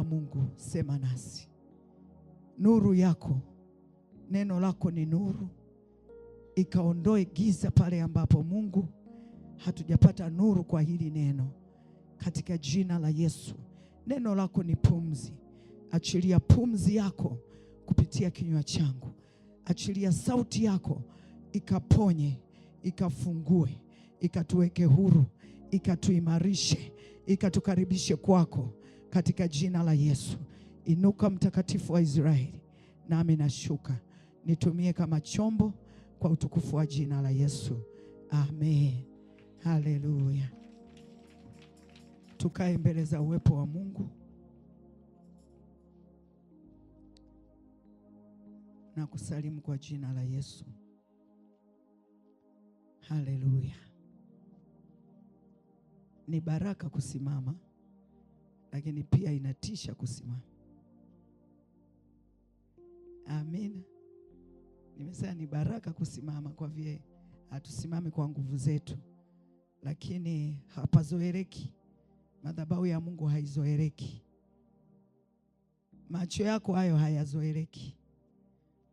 la Mungu, sema nasi. Nuru yako, neno lako ni nuru, ikaondoe giza pale ambapo Mungu hatujapata nuru kwa hili neno, katika jina la Yesu. Neno lako ni pumzi, achilia pumzi yako kupitia kinywa changu, achilia sauti yako ikaponye, ikafungue, ikatuweke huru, ikatuimarishe, ikatukaribishe kwako, katika jina la Yesu. Inuka Mtakatifu wa Israeli, nami nashuka, nitumie kama chombo kwa utukufu wa jina la Yesu. Amen. Haleluya. Tukae mbele za uwepo wa Mungu na kusalimu kwa jina la Yesu. Haleluya. Ni baraka kusimama, lakini pia inatisha kusimama. Amen. Nimesema ni baraka kusimama kwa vile hatusimami kwa nguvu zetu, lakini hapazoeleki. Madhabahu ya Mungu haizoeleki. Macho yako hayo hayazoeleki.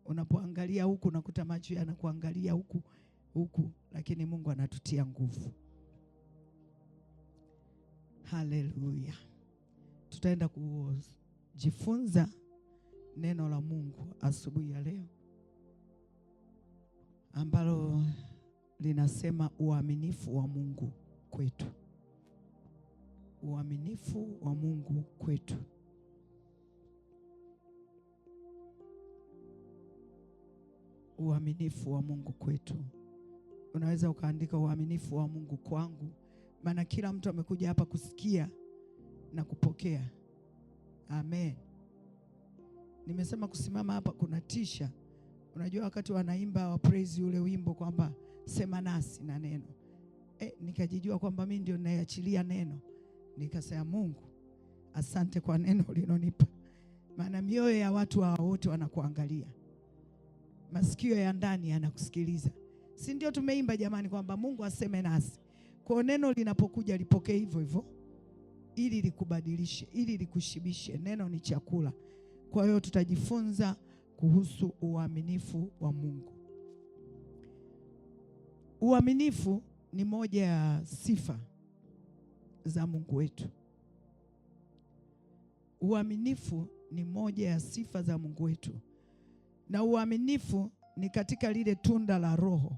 Unapoangalia huku unakuta macho yanakuangalia huku, lakini Mungu anatutia nguvu. Haleluya. Tutaenda kujifunza neno la Mungu asubuhi ya leo, ambalo linasema uaminifu wa Mungu kwetu. Uaminifu wa Mungu kwetu. Uaminifu wa Mungu kwetu. Unaweza ukaandika uaminifu wa Mungu kwangu, maana kila mtu amekuja hapa kusikia na kupokea. Amen. Nimesema kusimama hapa kunatisha. Unajua wakati wanaimba wa praise ule wimbo kwamba sema nasi na neno, nikajijua kwamba mimi ndio ninayeachilia neno. Nikasema Mungu, asante kwa neno ulilonipa, maana mioyo ya watu hao wote wanakuangalia, masikio ya ndani yanakusikiliza. Si ndio tumeimba jamani kwamba Mungu aseme nasi? Kwa neno linapokuja lipokee hivyo hivyo, ili likubadilishe, ili likushibishe. Neno ni chakula. Kwa hiyo tutajifunza kuhusu uaminifu wa Mungu. Uaminifu ni moja ya sifa za Mungu wetu. Uaminifu ni moja ya sifa za Mungu wetu. Na uaminifu ni katika lile tunda la Roho.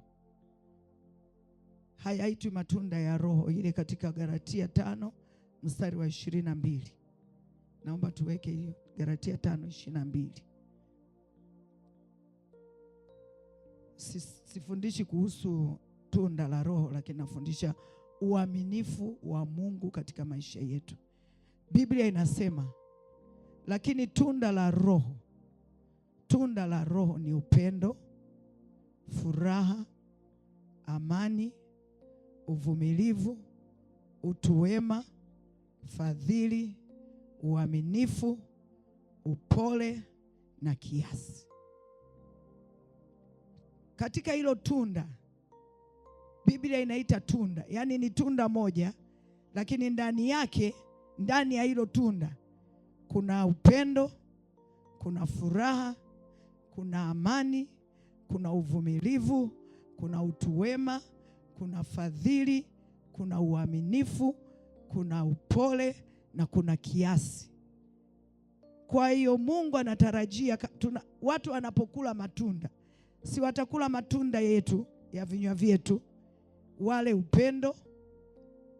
Hayaitwi matunda ya Roho, ile katika Galatia 5 mstari wa 22. Naomba tuweke hiyo Galatia 5:22. Sifundishi kuhusu tunda la Roho, lakini nafundisha uaminifu wa Mungu katika maisha yetu. Biblia inasema, lakini tunda la Roho ni upendo, furaha, amani, uvumilivu, utu wema, fadhili, uaminifu, upole na kiasi. Katika hilo tunda, Biblia inaita tunda, yani ni tunda moja, lakini ndani yake, ndani ya hilo tunda kuna upendo, kuna furaha, kuna amani, kuna uvumilivu, kuna utu wema, kuna fadhili, kuna uaminifu, kuna upole na kuna kiasi. Kwa hiyo Mungu anatarajia watu wanapokula matunda, si watakula matunda yetu ya vinywa vyetu, wale upendo,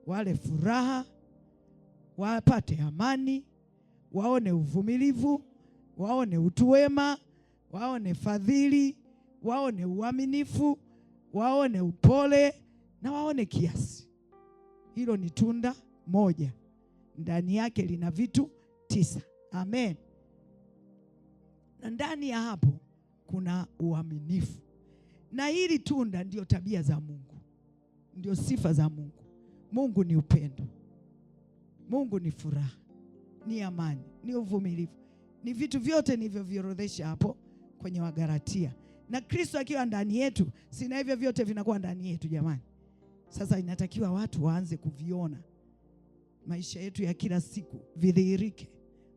wale furaha, wapate amani, waone uvumilivu, waone utu wema, waone fadhili, waone uaminifu, waone upole na waone kiasi. Hilo ni tunda moja, ndani yake lina vitu 9. Amen. Na ndani ya hapo kuna uaminifu. Na hili tunda ndio tabia za Mungu, ndio sifa za Mungu. Mungu ni upendo, Mungu ni furaha, ni amani, ni uvumilivu, ni vitu vyote nilivyoorodhesha hapo kwenye Wagalatia. Na Kristo akiwa ndani yetu, sina hivyo vyote vinakuwa ndani yetu jamani. Sasa inatakiwa watu waanze kuviona maisha yetu ya kila siku, vidhihirike.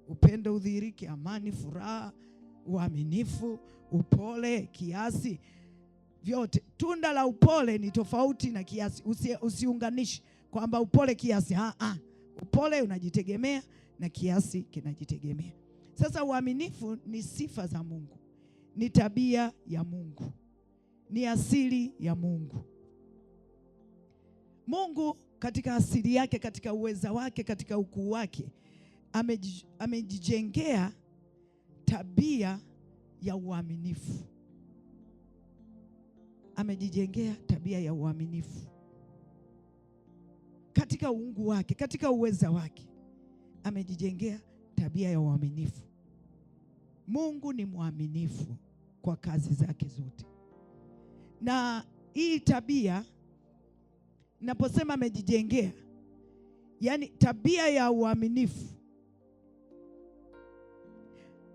upendo udhihirike, amani, furaha, uaminifu, upole, kiasi, vyote. Tunda la upole ni tofauti na kiasi. Usiunganishi kwamba upole kiasi. Upole unajitegemea na kiasi kinajitegemea. Sasa uaminifu ni sifa za Mungu, ni tabia ya Mungu, ni asili ya Mungu. Mungu katika asili yake, katika uweza wake, katika ukuu wake, amejijengea tabia ya uaminifu. Amejijengea tabia ya uaminifu katika uungu wake, katika uweza wake, amejijengea tabia ya uaminifu. Mungu ni mwaminifu kwa kazi zake zote, na hii tabia, naposema amejijengea, yani tabia ya uaminifu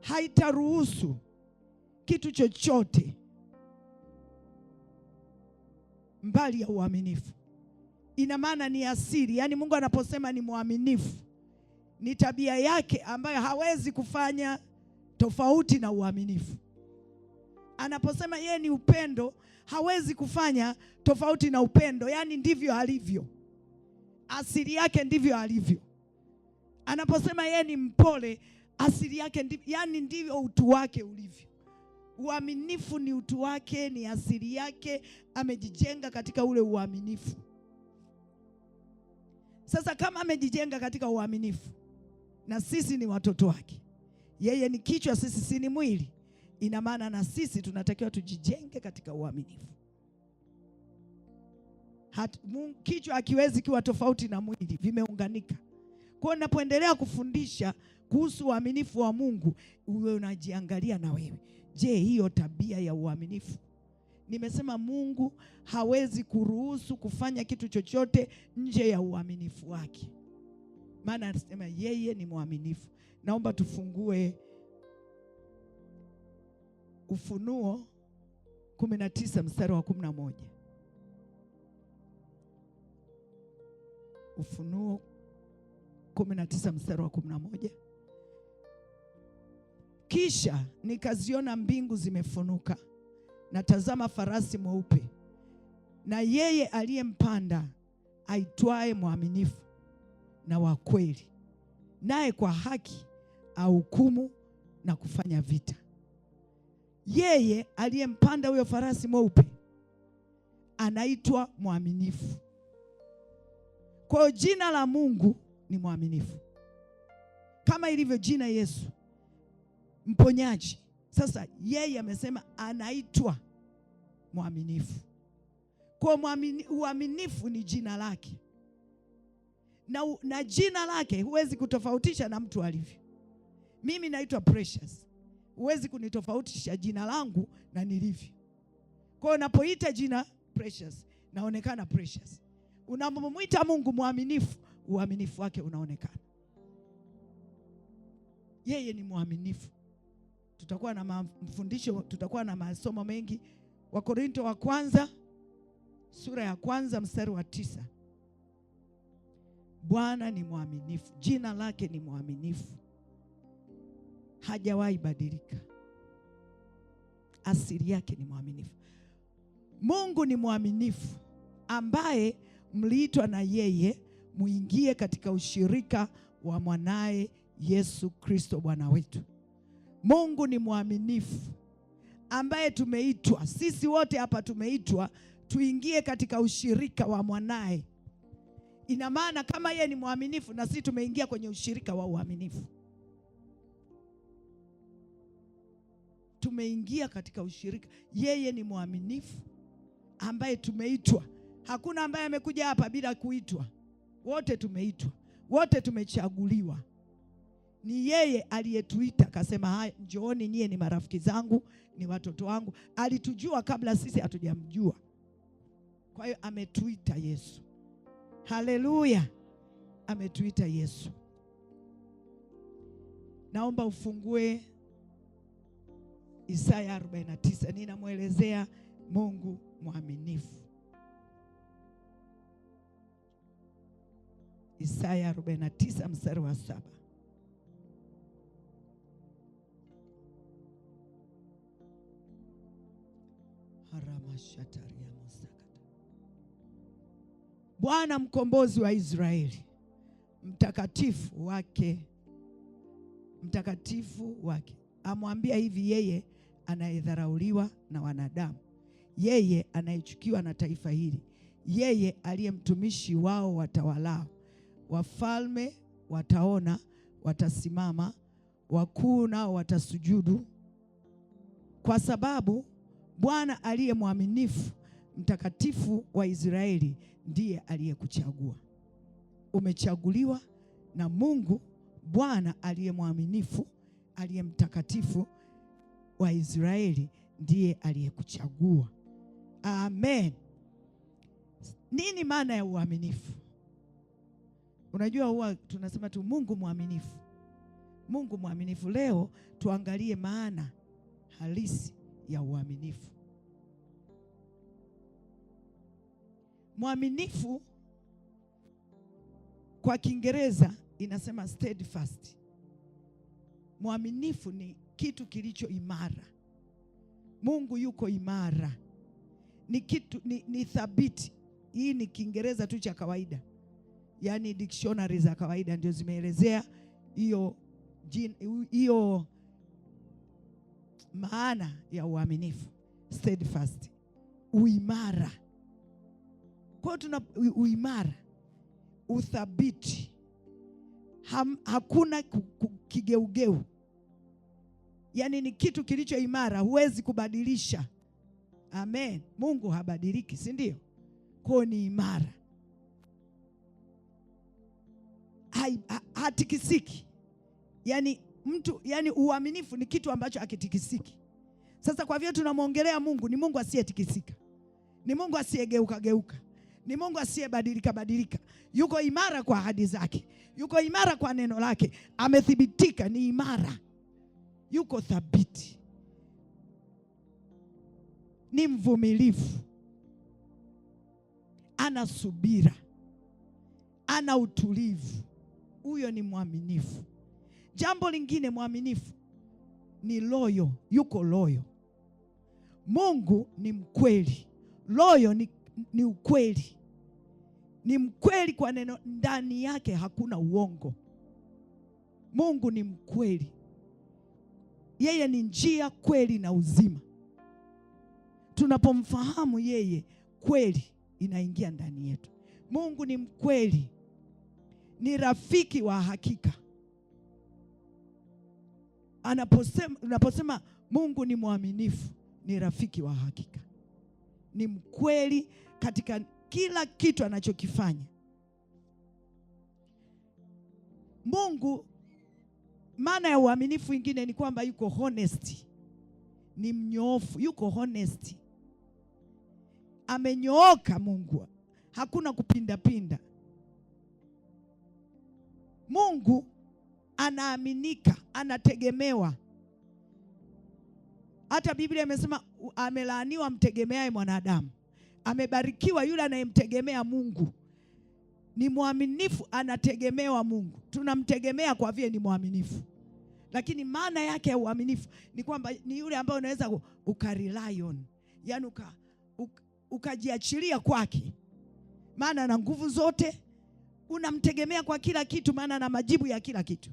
haitaruhusu kitu chochote mbali ya uaminifu. Ina maana ni asili, yani Mungu anaposema ni mwaminifu, ni tabia yake ambayo hawezi kufanya tofauti na uaminifu. Anaposema yeye ni upendo, hawezi kufanya tofauti na upendo, yani ndivyo alivyo, asili yake ndivyo alivyo. Anaposema yeye ni mpole, asili yake yani ndivyo utu wake ulivyo. Uaminifu ni utu wake, ni asili yake, amejijenga katika ule uaminifu. Sasa kama amejijenga katika uaminifu, na sisi ni watoto wake, yeye ni kichwa, sisi si ni mwili, ina maana na sisi tunatakiwa tujijenge katika uaminifu. Kichwa hakiwezi kiwa tofauti na mwili, vimeunganika. Kwa hiyo ninapoendelea kufundisha kuhusu uaminifu wa Mungu, uwe unajiangalia na wewe, je, hiyo tabia ya uaminifu? Nimesema Mungu hawezi kuruhusu kufanya kitu chochote nje ya uaminifu wake, maana anasema yeye ni mwaminifu. Naomba tufungue Ufunuo 19 mstari wa 11. Ufunuo 19 mstari wa 11. Kisha nikaziona mbingu zimefunuka, na tazama farasi mweupe, na yeye aliyempanda aitwaye mwaminifu na wa kweli, naye kwa haki ahukumu na kufanya vita. Yeye aliyempanda huyo farasi mweupe anaitwa mwaminifu. Kwa hiyo jina la Mungu ni mwaminifu, kama ilivyo jina Yesu mponyaji. Sasa yeye amesema anaitwa mwaminifu. Kwa uaminifu ni jina lake, na jina lake huwezi kutofautisha na mtu alivyo. Mimi naitwa Precious, huwezi kunitofautisha jina langu na nilivyo. Kwa hiyo unapoita jina Precious, naonekana Precious. Unapomwita Mungu mwaminifu, uaminifu wake unaonekana. Yeye ni mwaminifu. Tutakuwa na mafundisho, tutakuwa na masomo mengi. Wakorintho wa kwanza sura ya 1 mstari wa 9. Bwana ni mwaminifu, jina lake ni mwaminifu, hajawahi badilika, asili yake ni mwaminifu. Mungu ni mwaminifu, ambaye mliitwa na yeye muingie katika ushirika wa mwanaye Yesu Kristo Bwana wetu. Mungu ni mwaminifu, ambaye tumeitwa, sisi wote hapa tumeitwa tuingie katika ushirika wa mwanaye. Ina maana kama yeye ni mwaminifu, na sisi tumeingia kwenye ushirika wa uaminifu. Tumeingia katika ushirika. Yeye ni mwaminifu ambaye tumeitwa. Hakuna ambaye amekuja hapa bila kuitwa. Wote tumeitwa, wote tumechaguliwa. Ni yeye aliyetuita, akasema haya, njooni nyie, ni marafiki zangu, ni watoto wangu. Alitujua kabla sisi hatujamjua. Kwa hiyo ametuita Yesu. Haleluya, ametuita Yesu. Naomba ufungue Isaya 49. Ninamwelezea Mungu mwaminifu. Isaya 49 mstari wa 7. Bwana mkombozi wa Israeli, mtakatifu wake amwambia hivi yeye anayedharauliwa na wanadamu, yeye anayechukiwa na taifa hili, yeye aliye mtumishi wao watawalao. Wafalme wataona, watasimama, wakuu nao watasujudu, kwa sababu Bwana aliye mwaminifu, mtakatifu wa Israeli, ndiye aliyekuchagua. Umechaguliwa na Mungu. Bwana aliye mwaminifu, aliye mtakatifu wa Israeli, ndiye aliyekuchagua. Amen. Nini maana ya uaminifu? Unajua, huwa tunasema tu Mungu mwaminifu, Mungu mwaminifu. Leo tuangalie maana halisi ya uaminifu. Mwaminifu kwa Kiingereza inasema steadfast. Mwaminifu ni kitu kilicho imara. Mungu yuko imara, ni kitu ni thabiti. Hii ni Kiingereza tu cha kawaida, yaani dictionary za kawaida ndio zimeelezea hiyo maana ya uaminifu. Steadfast, uimara. Kwa hiyo tuna uimara, uthabiti, hakuna kigeugeu. Yaani ni kitu kilicho imara, huwezi kubadilisha. Amen. Mungu habadiliki, si ndio? Kwa hiyo ni imara, hatikisiki. Yaani uaminifu ni kitu ambacho hakitikisiki. Sasa kwa vile tunamwongelea Mungu, ni Mungu asiyetikisika, ni Mungu asiyegeuka geuka, ni Mungu asiyebadilika badilika. Yuko imara kwa ahadi zake, yuko imara kwa neno lake, amethibitika ni imara, yuko thabiti, ni mvumilivu, ana subira, ana utulivu. Huyo ni mwaminifu. Jambo lingine, mwaminifu ni loyo, yuko loyo. Mungu ni mkweli, loyo ni ukweli, ni mkweli kwa neno, ndani yake hakuna uongo. Mungu ni mkweli, yeye ni njia, kweli na uzima. Tunapomfahamu yeye, kweli inaingia ndani yetu. Mungu ni mkweli, ni rafiki wa hakika. Unaposema Mungu ni mwaminifu, ni rafiki wa hakika, ni mkweli katika kila kitu anachokifanya. Mungu, maana ya uaminifu ingine ni kwamba yuko honest, ni mnyoofu, yuko honest, amenyooka. Mungu hakuna kupindapinda. Mungu anaaminika, anategemewa. Hata Biblia imesema amelaaniwa mtegemeaye mwanadamu, amebarikiwa yule anayemtegemea Mungu. Ni mwaminifu, anategemewa Mungu. Tunamtegemea kwa vile ni mwaminifu. Lakini maana yake ya uaminifu ni kwamba ni yule ambaye unaweza ukarely on, yaani ukajiachilia kwake, maana ana nguvu zote. Unamtegemea kwa kila kitu, maana ana majibu ya kila kitu.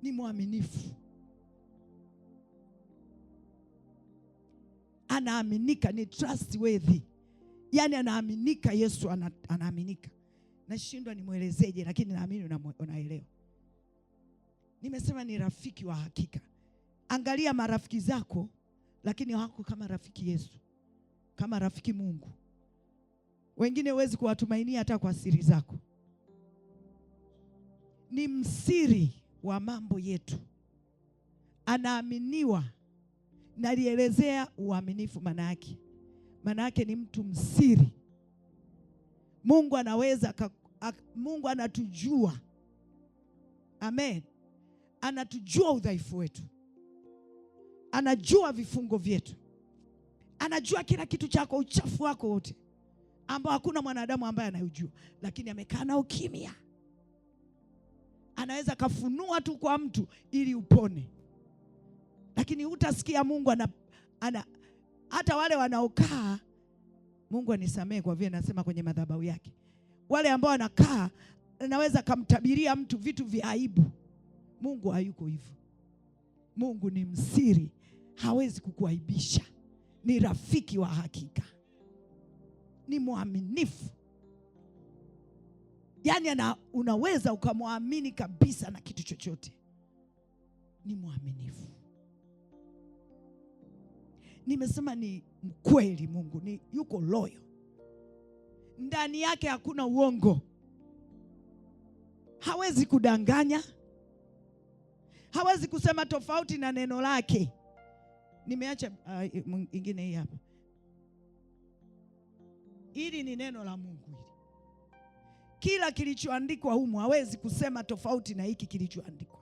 Ni mwaminifu, anaaminika, ni trustworthy. Yaani anaaminika. Yesu anaaminika. Nashindwa nimwelezeje, lakini naamini unaelewa. Nimesema ni rafiki wa hakika. Angalia marafiki zako, lakini hawako kama rafiki Yesu, kama rafiki Mungu. Wengine huwezi kuwatumainia hata kwa siri zako. Ni msiri wa mambo yetu, anaaminiwa. Nalielezea uaminifu maana yake ni mtu msiri. Mungu anaweza Mungu anatujua. Amen. Anatujua udhaifu wetu, anajua vifungo vyetu, anajua kila kitu chako, uchafu wako wote ambao hakuna mwanadamu ambaye anayujua, lakini amekaa nao kimya. Anaweza kafunua tu kwa mtu ili upone, lakini hutasikia Mungu hata wale wanaokaa, Mungu anisamee kwa vile nasema kwenye madhabahu yake, wale ambao wanakaa naweza kumtabiria mtu vitu vya aibu. Mungu hayuko hivyo. Mungu ni msiri, hawezi kukuaibisha. Ni rafiki wa hakika, ni mwaminifu. Yaani unaweza ukamwamini kabisa na kitu chochote. Ni mwaminifu. Nimesema ni mkweli. Mungu ni yuko loyal. Ndani yake hakuna uongo. Hawezi kudanganya. Hawezi kusema tofauti na neno lake. Nimeacha ingine hii hapa. Hili ni neno la Mungu hili. Kila kilichoandikwa humu hawezi kusema tofauti na hiki kilichoandikwa.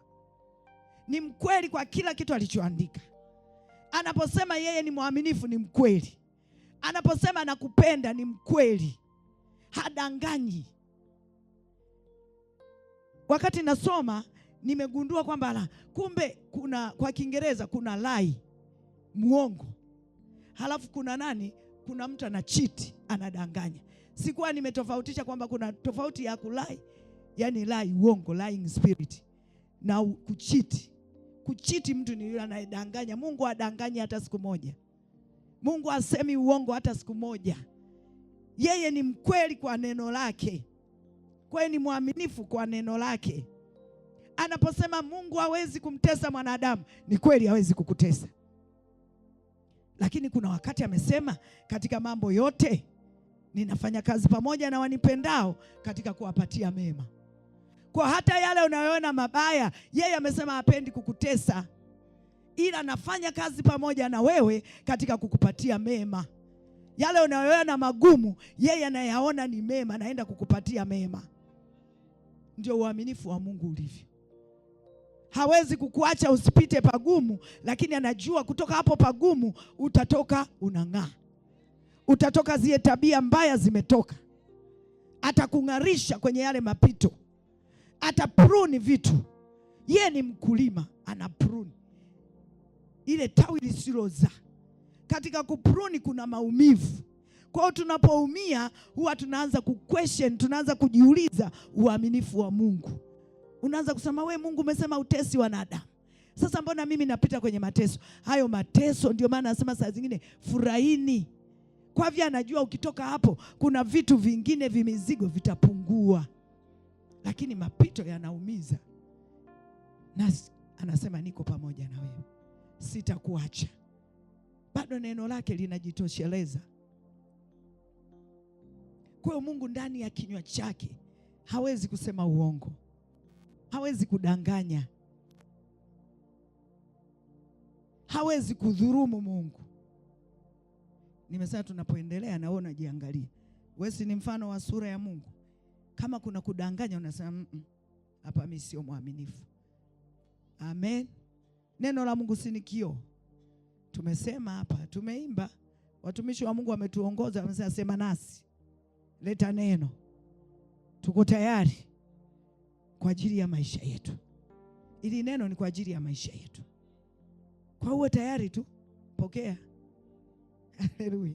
Ni mkweli kwa kila kitu alichoandika. Anaposema yeye ni mwaminifu ni mkweli. Anaposema nakupenda ni mkweli. Hadanganyi. Wakati nasoma nimegundua kwamba kumbe kwa Kiingereza kuna lie, muongo. Halafu kuna mtu ana cheat, anadanganya. Sikuwa nimetofautisha kwamba kuna tofauti ya kulai, yani lie, uongo, lying spirit, na kucheat. Kuchiti mtu ni yule anayedanganya. Mungu hadanganyi hata siku moja. Mungu hasemi uongo hata siku moja. Yeye ni mkweli kwa neno lake. Kwa hiyo ni mwaminifu kwa neno lake. Anaposema Mungu hawezi kumtesa mwanadamu, ni kweli hawezi kukutesa. Lakini kuna wakati amesema katika mambo yote ninafanya kazi pamoja na wanipendao katika kuwapatia mema. Kwa hata yale unayoona mabaya, yeye amesema hapendi kukutesa, ila anafanya kazi pamoja na wewe katika kukupatia mema. Yale unayoona magumu, yeye anayaona ni mema, anaenda kukupatia mema. Ndio uaminifu wa Mungu ulivyo. Hawezi kukuacha usipite pagumu, lakini anajua kutoka hapo pagumu utatoka unang'aa. Utatoka zile tabia mbaya zimetoka. Atakung'arisha kwenye yale mapito. Atapruni vitu. Yeye ni mkulima, anapruni ile tawi lisilozaa. Katika kupruni kuna maumivu. Kwa hiyo tunapoumia huwa tunaanza kuquestion, tunaanza kujiuliza uaminifu wa Mungu. Unaanza kusema we Mungu umesema utesi wanadamu. Sasa mbona mimi napita kwenye mateso? Hayo mateso ndio maana nasema saa zingine furahini. Kwa vile anajua ukitoka hapo kuna vitu vingine vimizigo vitapungua. Lakini mapito yanaumiza. Na anasema niko pamoja na wewe. Sitakuacha. Bado neno lake linajitosheleza. Kwa hiyo Mungu ndani ya kinywa chake hawezi kusema uongo. Hawezi kudanganya. Hawezi kudhurumu Mungu. Nimesema tunapoendelea naona jiangalie. Wewe si ni mfano wa sura ya Mungu. Kama kuna kudanganya unasema hapa mimi sio mwaminifu. Amen. Neno la Mungu si ni kioo. Tumesema hapa, tumeimba, watumishi wa Mungu wametuongoza, wamesema sema nasi. Leta neno. Tuko tayari kwa ajili ya maisha yetu. Ili neno ni kwa ajili ya maisha yetu. Kwa uwe tayari tu, pokea. Haleluya.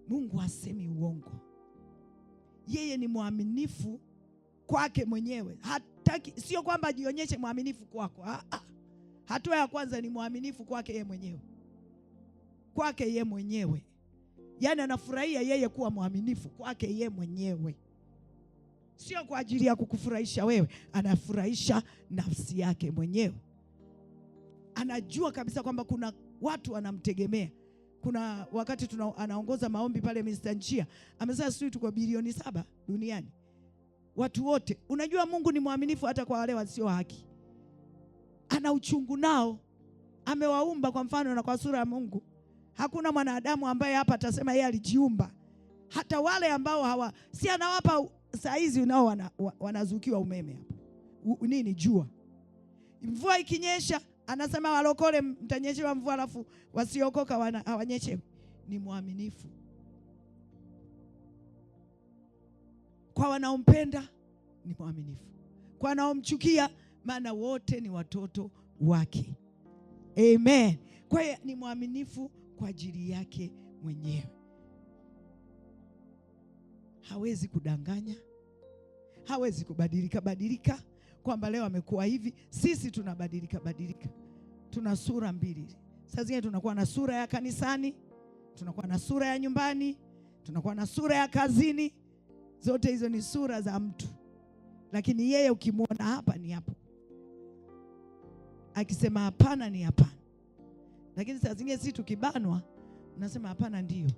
Mungu hasemi uongo. Yeye ni mwaminifu kwake mwenyewe. Hataki, sio kwamba ajionyeshe mwaminifu kwako. Hatua ya kwanza ni mwaminifu kwake yeye mwenyewe. Kwake yeye mwenyewe. Yaani anafurahia yeye kuwa mwaminifu kwake yeye mwenyewe. Sio kwa ajili ya kukufurahisha wewe, anafurahisha nafsi yake mwenyewe. Anajua kabisa kwamba kuna watu wanamtegemea. Kuna wakati anaongoza maombi pale Mr. Njia, amesema sisi tuko bilioni 7 duniani. Watu wote, unajua Mungu ni mwaminifu hata kwa wale wasio haki. Ana uchungu nao. Amewaumba kwa mfano na kwa sura ya Mungu. Hakuna mwanadamu ambaye hapa atasema yeye alijiumba. Hata wale ambao si anawapa saa hizi unao wanazukiwa umeme hapa. Jua. Mvua ikinyesha anasema walokole mtanyeshewa mvua, alafu wasiokoka hawanyeshewi. Ni mwaminifu. Kwa wanaompenda ni mwaminifu. Kwa wanaomchukia, maana wote ni watoto wake. Amen. Kwa hiyo ni mwaminifu kwa ajili yake mwenyewe. Hawezi kudanganya, hawezi kubadilika kwamba leo amekuwa hivi. Sisi tunabadilika. Tuna sura mbili. Saa zingine tunakuwa na sura ya kanisani, tunakuwa na sura ya nyumbani, tunakuwa na sura ya kazini. Zote hizo ni sura za mtu, lakini yeye ukimwona hapa ni hapo, akisema hapana ni hapana. Lakini saa zingine sisi tukibanwa unasema hapana ndio,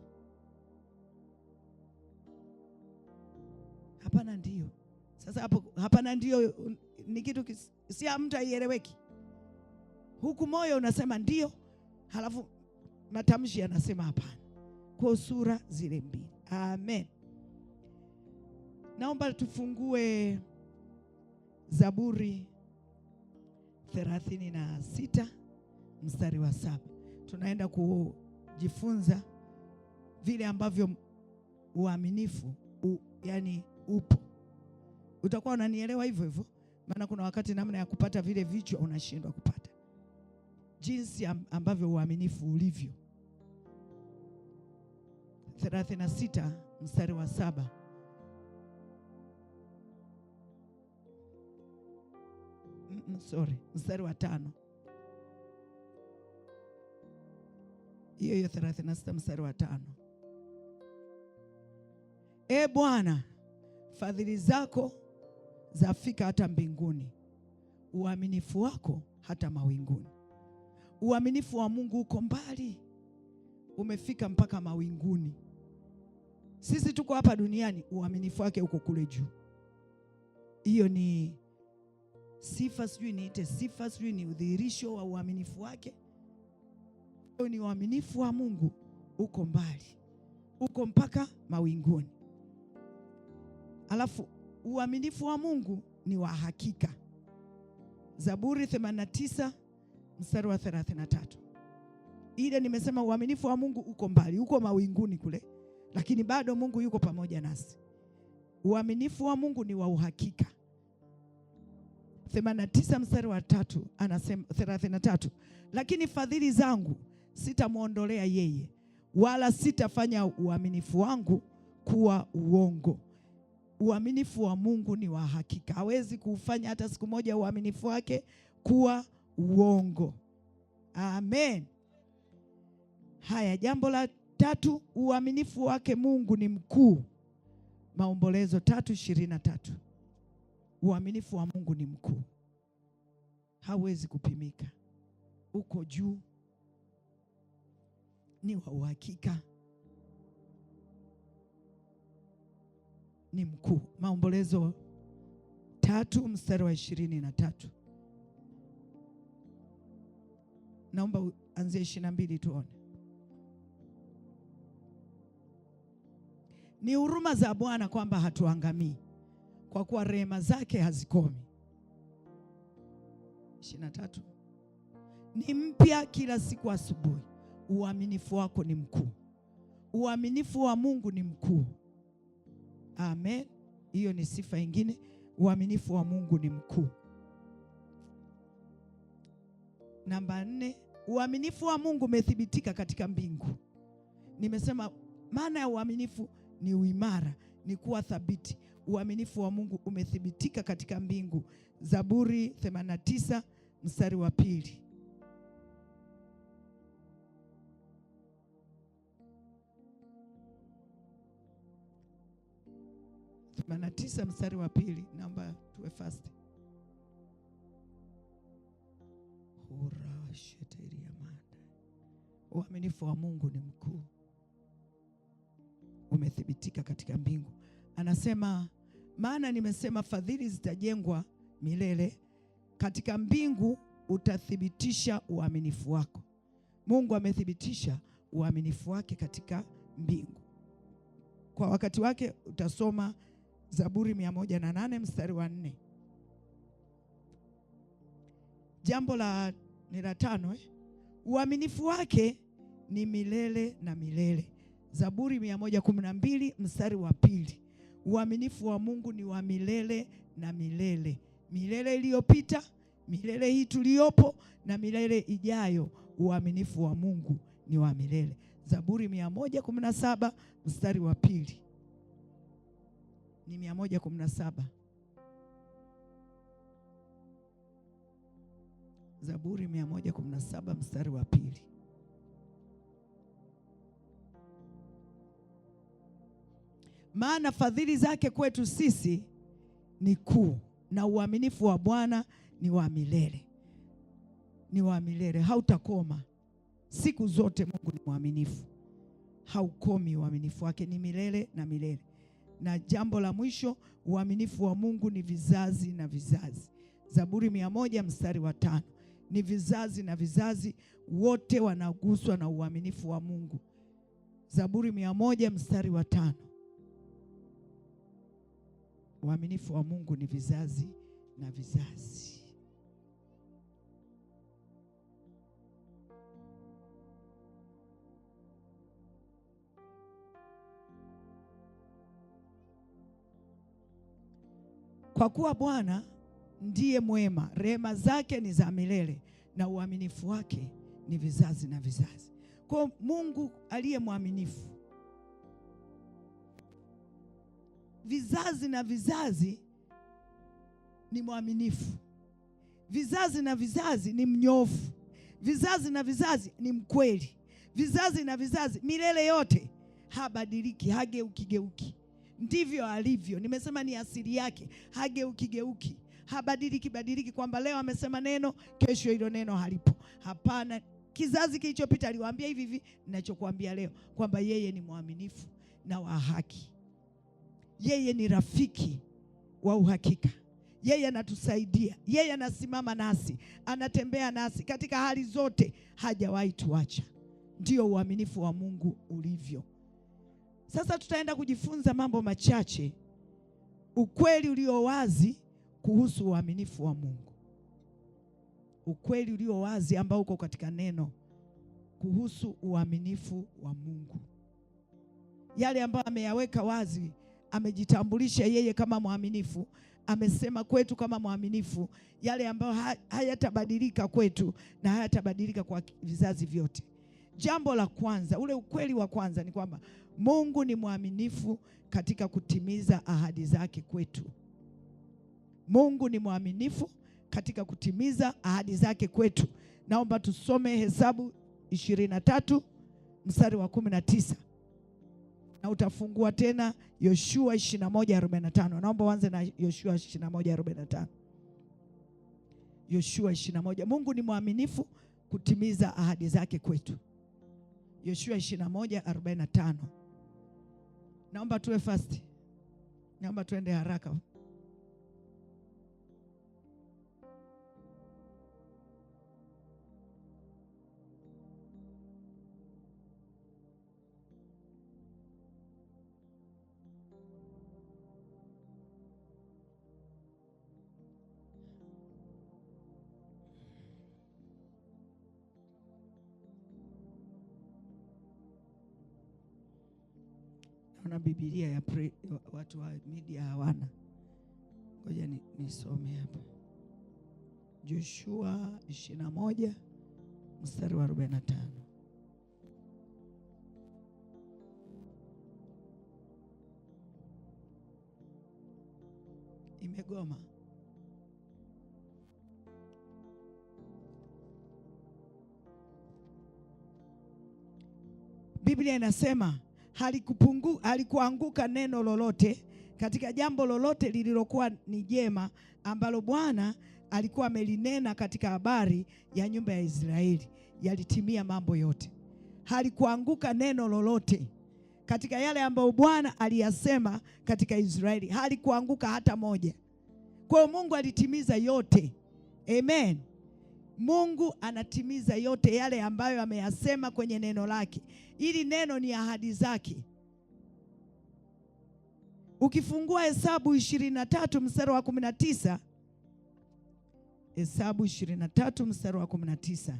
hapana ndio. Sasa hapo hapana ndio ni kitu si mtu aieleweki. Huku moyo unasema ndio, halafu matamshi yanasema hapana. Kwa sura zile mbili. Amen. Naomba tufungue Zaburi 36 mstari wa 7. Tunaenda kujifunza vile ambavyo uaminifu yani upo. Utakuwa unanielewa hivyo hivyo, maana kuna wakati namna ya kupata vile vichwa unashindwa kupata jinsi ambavyo uaminifu ulivyo. 36 mstari wa 7. Mstari wa 5. Hiyo 36 mstari wa 5. E Bwana, fadhili zako zafika hata mbinguni, uaminifu wako hata mawinguni. Uaminifu wa Mungu uko mbali, umefika mpaka mawinguni. Sisi tuko hapa duniani, uaminifu wake uko kule juu. Hiyo ni sifa, sijui niite sifa, sijui ni udhihirisho wa uaminifu wake. Hiyo ni uaminifu wa Mungu, uko mbali, uko mpaka mawinguni. Alafu uaminifu wa Mungu ni wa hakika. Zaburi 89 mstari wa 33. Ile nimesema uaminifu wa Mungu uko mbali, uko mawinguni kule, lakini bado Mungu yuko pamoja nasi. Uaminifu wa Mungu ni wa uhakika. 89 mstari wa 3 anasema 33, lakini fadhili zangu sitamwondolea yeye, wala sitafanya uaminifu wangu kuwa uongo. Uaminifu wa Mungu ni wa hakika. Hawezi kufanya hata siku moja uaminifu wake kuwa uongo. Amen. Haya, jambo la 3, uaminifu wake Mungu ni mkuu. Maombolezo 3:23. Uaminifu wa Mungu ni mkuu, hawezi kupimika, uko juu, ni wa uhakika, ni mkuu. Maombolezo 3 mstari wa 23. Naomba anzie 22 tuone. Ni huruma za Bwana kwamba hatuangamii, kwa kuwa rehema zake hazikomi. 23. Ni mpya kila siku asubuhi, uaminifu wako ni mkuu. Uaminifu wa Mungu ni mkuu. Amen. Hiyo ni sifa nyingine, uaminifu wa Mungu ni mkuu. Namba 4, uaminifu wa Mungu umethibitika katika mbingu. Nimesema maana ya uaminifu ni uimara, ni kuwa thabiti. Uaminifu wa Mungu umethibitika katika mbingu. Zaburi 89 mstari wa 2. Zaburi 89 mstari wa 2, naomba tuwe fast. Uaminifu wa Mungu ni mkuu, umethibitika katika mbingu. Anasema, maana nimesema fadhili zitajengwa milele, katika mbingu utathibitisha uaminifu wako. Mungu amethibitisha uaminifu wake katika mbingu. Kwa wakati wake utasoma Zaburi 108 mstari wa 4. Jambo la 5, uaminifu wake ni milele na milele. Zaburi 112 mstari wa 2. Uaminifu wa Mungu ni wa milele na milele. Milele iliyopita, milele hii tuliyopo na milele ijayo, uaminifu wa Mungu ni wa milele. Zaburi 117 mstari wa 2. Ni 117. Zaburi 117 mstari wa 2. Maana fadhili zake kwetu sisi ni kuu, na uaminifu wa Bwana ni wa milele. Ni wa milele, hautakoma. Siku zote Mungu ni mwaminifu, haukomi. Uaminifu wake ni milele na milele. Na jambo la mwisho, uaminifu wa Mungu ni vizazi na vizazi. Zaburi 100 mstari wa 5. Ni vizazi na vizazi, wote wanaguswa na uaminifu wa Mungu. Zaburi 100 mstari wa 5. Uaminifu wa Mungu ni vizazi na vizazi. Kwa kuwa Bwana ndiye mwema, rehema zake ni za milele, na uaminifu wake ni vizazi na vizazi. Kwa Mungu aliye mwaminifu, vizazi na vizazi ni mwaminifu, vizazi na vizazi ni mnyofu, vizazi na vizazi ni mkweli, vizazi na vizazi milele yote habadiliki, hageukigeuki. Ndivyo alivyo. Nimesema ni asili yake, hageukigeuki, habadiliki, kwamba leo amesema neno, kesho hilo neno halipo. Hapana. Kizazi kilichopita aliwaambia hivi hivi, ninachokuambia leo, kwamba yeye ni mwaminifu na wa haki. Yeye ni rafiki wa uhakika. Yeye anatusaidia, yeye anasimama nasi, anatembea nasi katika hali zote, hajawahi tuacha. Ndio uaminifu wa Mungu ulivyo. Sasa tutaenda kujifunza mambo machache, ukweli ulio wazi kuhusu uaminifu wa Mungu. Ukweli ulio wazi ambao uko katika neno kuhusu uaminifu wa Mungu. Yale ambayo ameyaweka wazi, amejitambulisha yeye kama mwaminifu, amesema kwetu kama mwaminifu, yale ambayo hayatabadilika kwetu na hayatabadilika kwa vizazi vyote. Jambo la kwanza, ule ukweli wa kwanza ni kwamba Mungu ni mwaminifu katika kutimiza ahadi zake kwetu. Mungu ni mwaminifu katika kutimiza ahadi zake kwetu. Naomba tusome Hesabu 23 mstari wa 19. Na utafungua tena Yoshua 21:45. Naomba uanze na Yoshua 21:45. Yoshua 21. Mungu ni mwaminifu kutimiza ahadi zake kwetu. Yoshua 21:45. Naomba tuwe fast. Naomba tuende haraka. Na Biblia ya watu wa media hawana. Ngoja nisome hapa. Joshua 21 mstari wa 45. Imegoma. Biblia inasema halikuanguka neno lolote katika jambo lolote lililokuwa ni jema ambalo Bwana alikuwa amelinena katika habari ya nyumba ya Israeli. Yalitimia mambo yote. Halikuanguka neno lolote katika yale ambayo Bwana aliyasema katika Israeli. Halikuanguka hata moja. Kwa hiyo Mungu alitimiza yote. Amen. Mungu anatimiza yote yale ambayo ameyasema kwenye neno lake. Ili neno ni ahadi zake. Ukifungua Hesabu 23 mstari wa 19, Hesabu 23 mstari wa 19.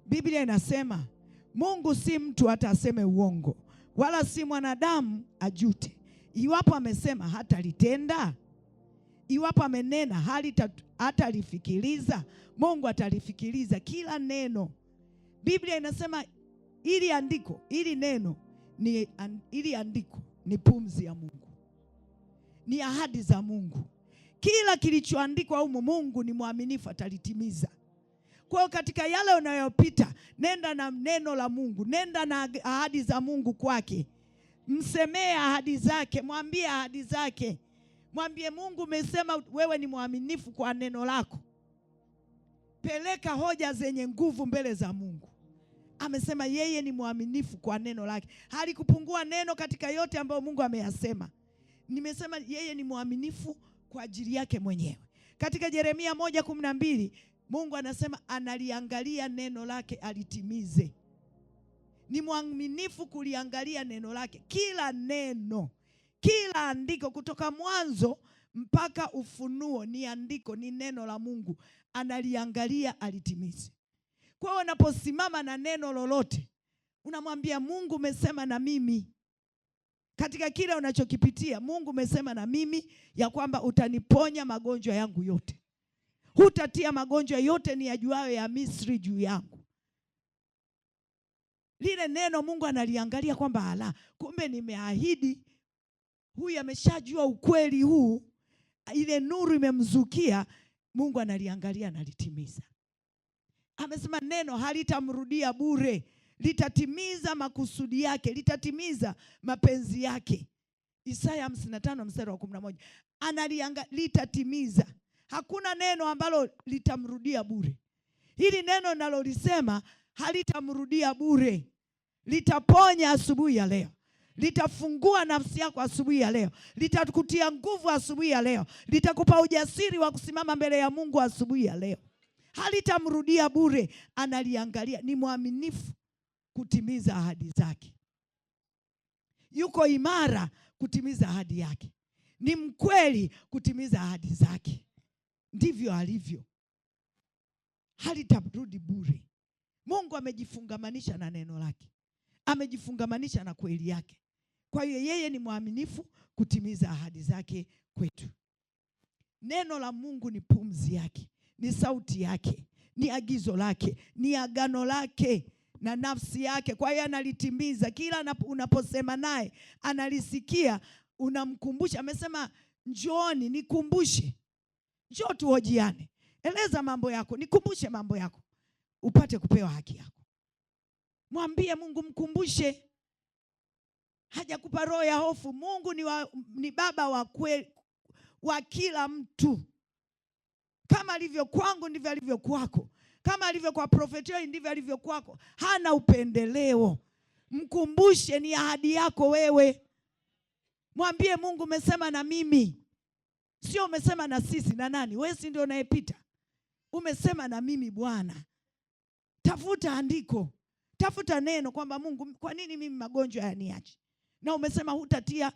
Biblia inasema Mungu si mtu hata aseme uongo, wala si mwanadamu ajute. Iwapo amesema hatalitenda, iwapo amenena hatalifikiriza, Mungu atalifikiriza kila neno. Biblia inasema ili andiko ni pumzi ya Mungu, ni ahadi za Mungu. Kila kilichoandikwa humu, Mungu ni mwaminifu, atalitimiza. Kwa hiyo katika yale unayopita, nenda na neno la Mungu, nenda na ahadi za Mungu kwake. Msemee ahadi zake, mwambie ahadi zake. Mwambie Mungu, umesema wewe ni mwaminifu kwa neno lako. Peleka hoja zenye nguvu mbele za Mungu. Amesema yeye ni mwaminifu kwa neno lake. Halikupungua neno katika yote ambayo Mungu ameyasema. Nimesema yeye ni mwaminifu kwa ajili yake mwenyewe. Katika Yeremia 1:12 Mungu anasema analiangalia neno lake alitimize. Ni mwaminifu kuliangalia neno lake. Kila neno, kila andiko kutoka mwanzo mpaka Ufunuo ni andiko, ni neno la Mungu. Analiangalia alitimize. Kwa hiyo unaposimama na neno lolote, unamwambia Mungu, umesema na mimi. Katika kile unachokipitia, Mungu umesema na mimi ya kwamba utaniponya magonjwa yangu yote. Hutatia magonjwa yote ni yajuayo ya Misri juu yangu. Lile neno Mungu analiangalia kwamba kumbe nimeahidi. Huyu ameshajua ukweli huu, ile nuru imemzukia. Mungu analiangalia, analitimiza. Amesema neno halitamrudia bure, litatimiza makusudi yake, litatimiza mapenzi yake. Isaya 55:11. Analiangalia, litatimiza. Hakuna neno ambalo litamrudia bure. Hili neno nalolisema halitamrudia bure. Litaponya asubuhi ya leo. Litafungua nafsi yako asubuhi ya leo. Litakutia nguvu asubuhi ya leo. Litakupa ujasiri wa kusimama mbele ya Mungu asubuhi ya leo. Halitamrudia bure. Analiangalia, ni mwaminifu kutimiza ahadi zake. Yuko imara kutimiza ahadi yake. Ni mkweli kutimiza ahadi zake. Ndivyo alivyo. Halitarudi bure. Mungu amejifungamanisha na neno lake. Amejifungamanisha na kweli yake. Kwa hiyo yeye ni mwaminifu kutimiza ahadi zake kwetu. Neno la Mungu ni pumzi yake, ni sauti yake, ni agizo lake, ni agano lake na nafsi yake. Kwa hiyo analitimiza. Kila unaposema naye analisikia, unamkumbusha. Amesema njooni nikumbushe. Njoo tuhojiane. Eleza mambo yako, nikumbushe mambo yako, upate kupewa haki yako. Mwambie Mungu, mkumbushe. Hajakupa roho ya hofu. Mungu ni baba wa kweli wa kila mtu. Kama alivyo kwangu ndivyo alivyo kwako. Kama alivyo kwa Prophet ndivyo alivyo kwako. Hana upendeleo. Mkumbushe, ni ahadi yako wewe. Mwambie Mungu, umesema na mimi. Sio umesema na sisi na nani? Wewe si ndio unayepita. Umesema na mimi Bwana. Tafuta andiko. Tafuta neno kwamba Mungu, kwa nini mimi magonjwa yaniache? Na umesema hutatia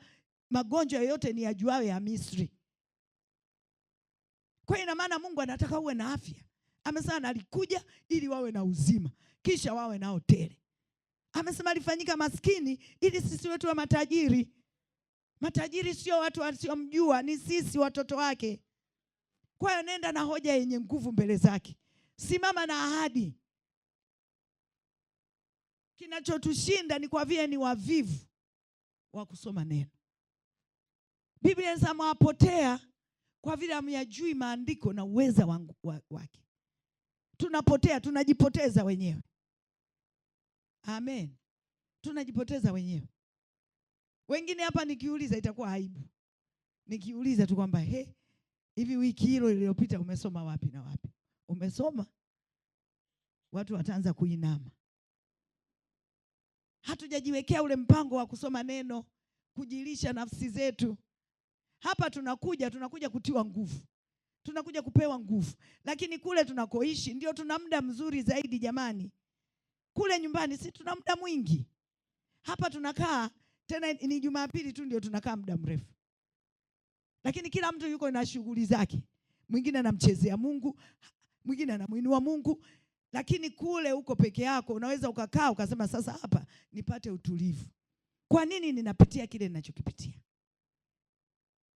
magonjwa yote ni yajuayo ya Misri. Kwa ina maana Mungu anataka uwe na afya. Amesema alikuja ili wawe na uzima, kisha wawe nao tele. Amesema alifanyika maskini ili sisi wetu wa matajiri. Matajiri sio watu wasiomjua, ni sisi watoto wake. Kwa hiyo nenda na hoja yenye nguvu mbele zake. Simama na ahadi. Kinachotushinda ni kwa vile ni wavivu wa kusoma neno. Biblia inasema mwapotea kwa vile hamyajui maandiko na uweza wake. Tunapotea, tunajipoteza wenyewe. Amen. Tunajipoteza wenyewe. Wengine hapa nikiuliza itakuwa aibu. Nikiuliza tu kwamba hivi wiki hilo iliyopita umesoma wapi na wapi? Umesoma? Watu wataanza kuinama. Hatujajiwekea ule mpango wa kusoma neno, kujilisha nafsi zetu. Hapa tunakuja kutiwa nguvu. Tunakuja kupewa nguvu. Lakini kule tunakoishi ndio tuna muda mzuri zaidi jamani. Kule nyumbani si tuna muda mwingi. Hapa tunakaa tena ni Jumapili tu ndio tunakaa muda mrefu. Lakini kila mtu yuko na shughuli zake. Mwingine anamchezea Mungu, mwingine anamuinua Mungu. Lakini kule uko peke yako, unaweza ukakaa ukasema sasa hapa nipate utulivu. Kwa nini ninapitia kile ninachokipitia?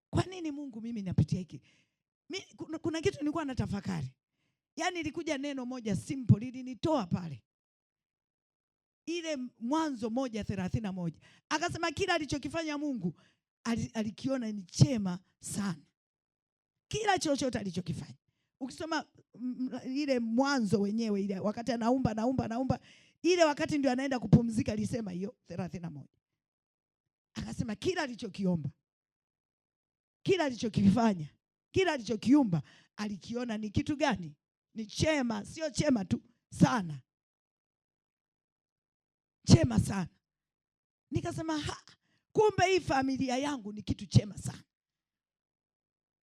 Kwa nini Mungu mimi ninapitia hiki? Kuna kitu nilikuwa natafakari. Yaani ilikuja neno moja simple lilinitoa pale. Ile Mwanzo 1:31. Akasema kila alichokifanya Mungu alikiona ni chema sana. Kila chochote alichokifanya. Ukisoma ile Mwanzo wenyewe ile wakati anaumba ile wakati ndio anaenda kupumzika alisema hiyo 31. Akasema kila alichokiomba, kila alichokifanya, kila alichokiumba alikiona ni kitu gani? Ni chema, sio chema tu, sana. Chema sana. Nikasema kumbe hii familia yangu ni kitu chema sana.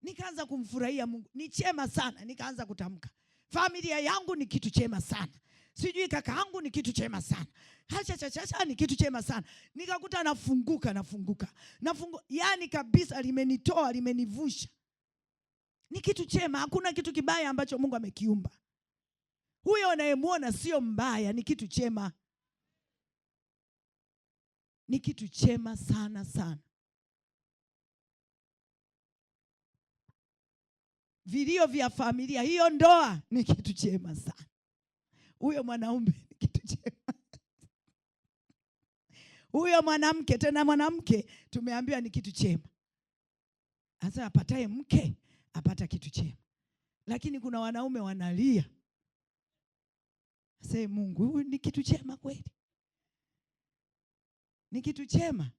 Nikaanza kumfurahia Mungu. Ni chema sana. Nikaanza kutamka, familia yangu ni kitu chema sana. Sijui kaka yangu ni kitu chema sana. Hacha ni kitu chema sana. Nikakuta nafunguka. Yaani kabisa limenitoa, limenivusha. Ni kitu chema, hakuna kitu kibaya ambacho Mungu amekiumba. Huyo unayemuona sio mbaya, ni kitu chema. Ni kitu chema sana sana. Vilio vya familia, hiyo ndoa ni kitu chema sana. Huyo mwanaume ni kitu chema. Huyo mwanamke, tena mwanamke tumeambiwa ni kitu chema. Sasa apataye mke apata kitu chema. Lakini kuna wanaume wanalia. Sasa Mungu, huyu ni kitu chema kweli? Ni kitu chema?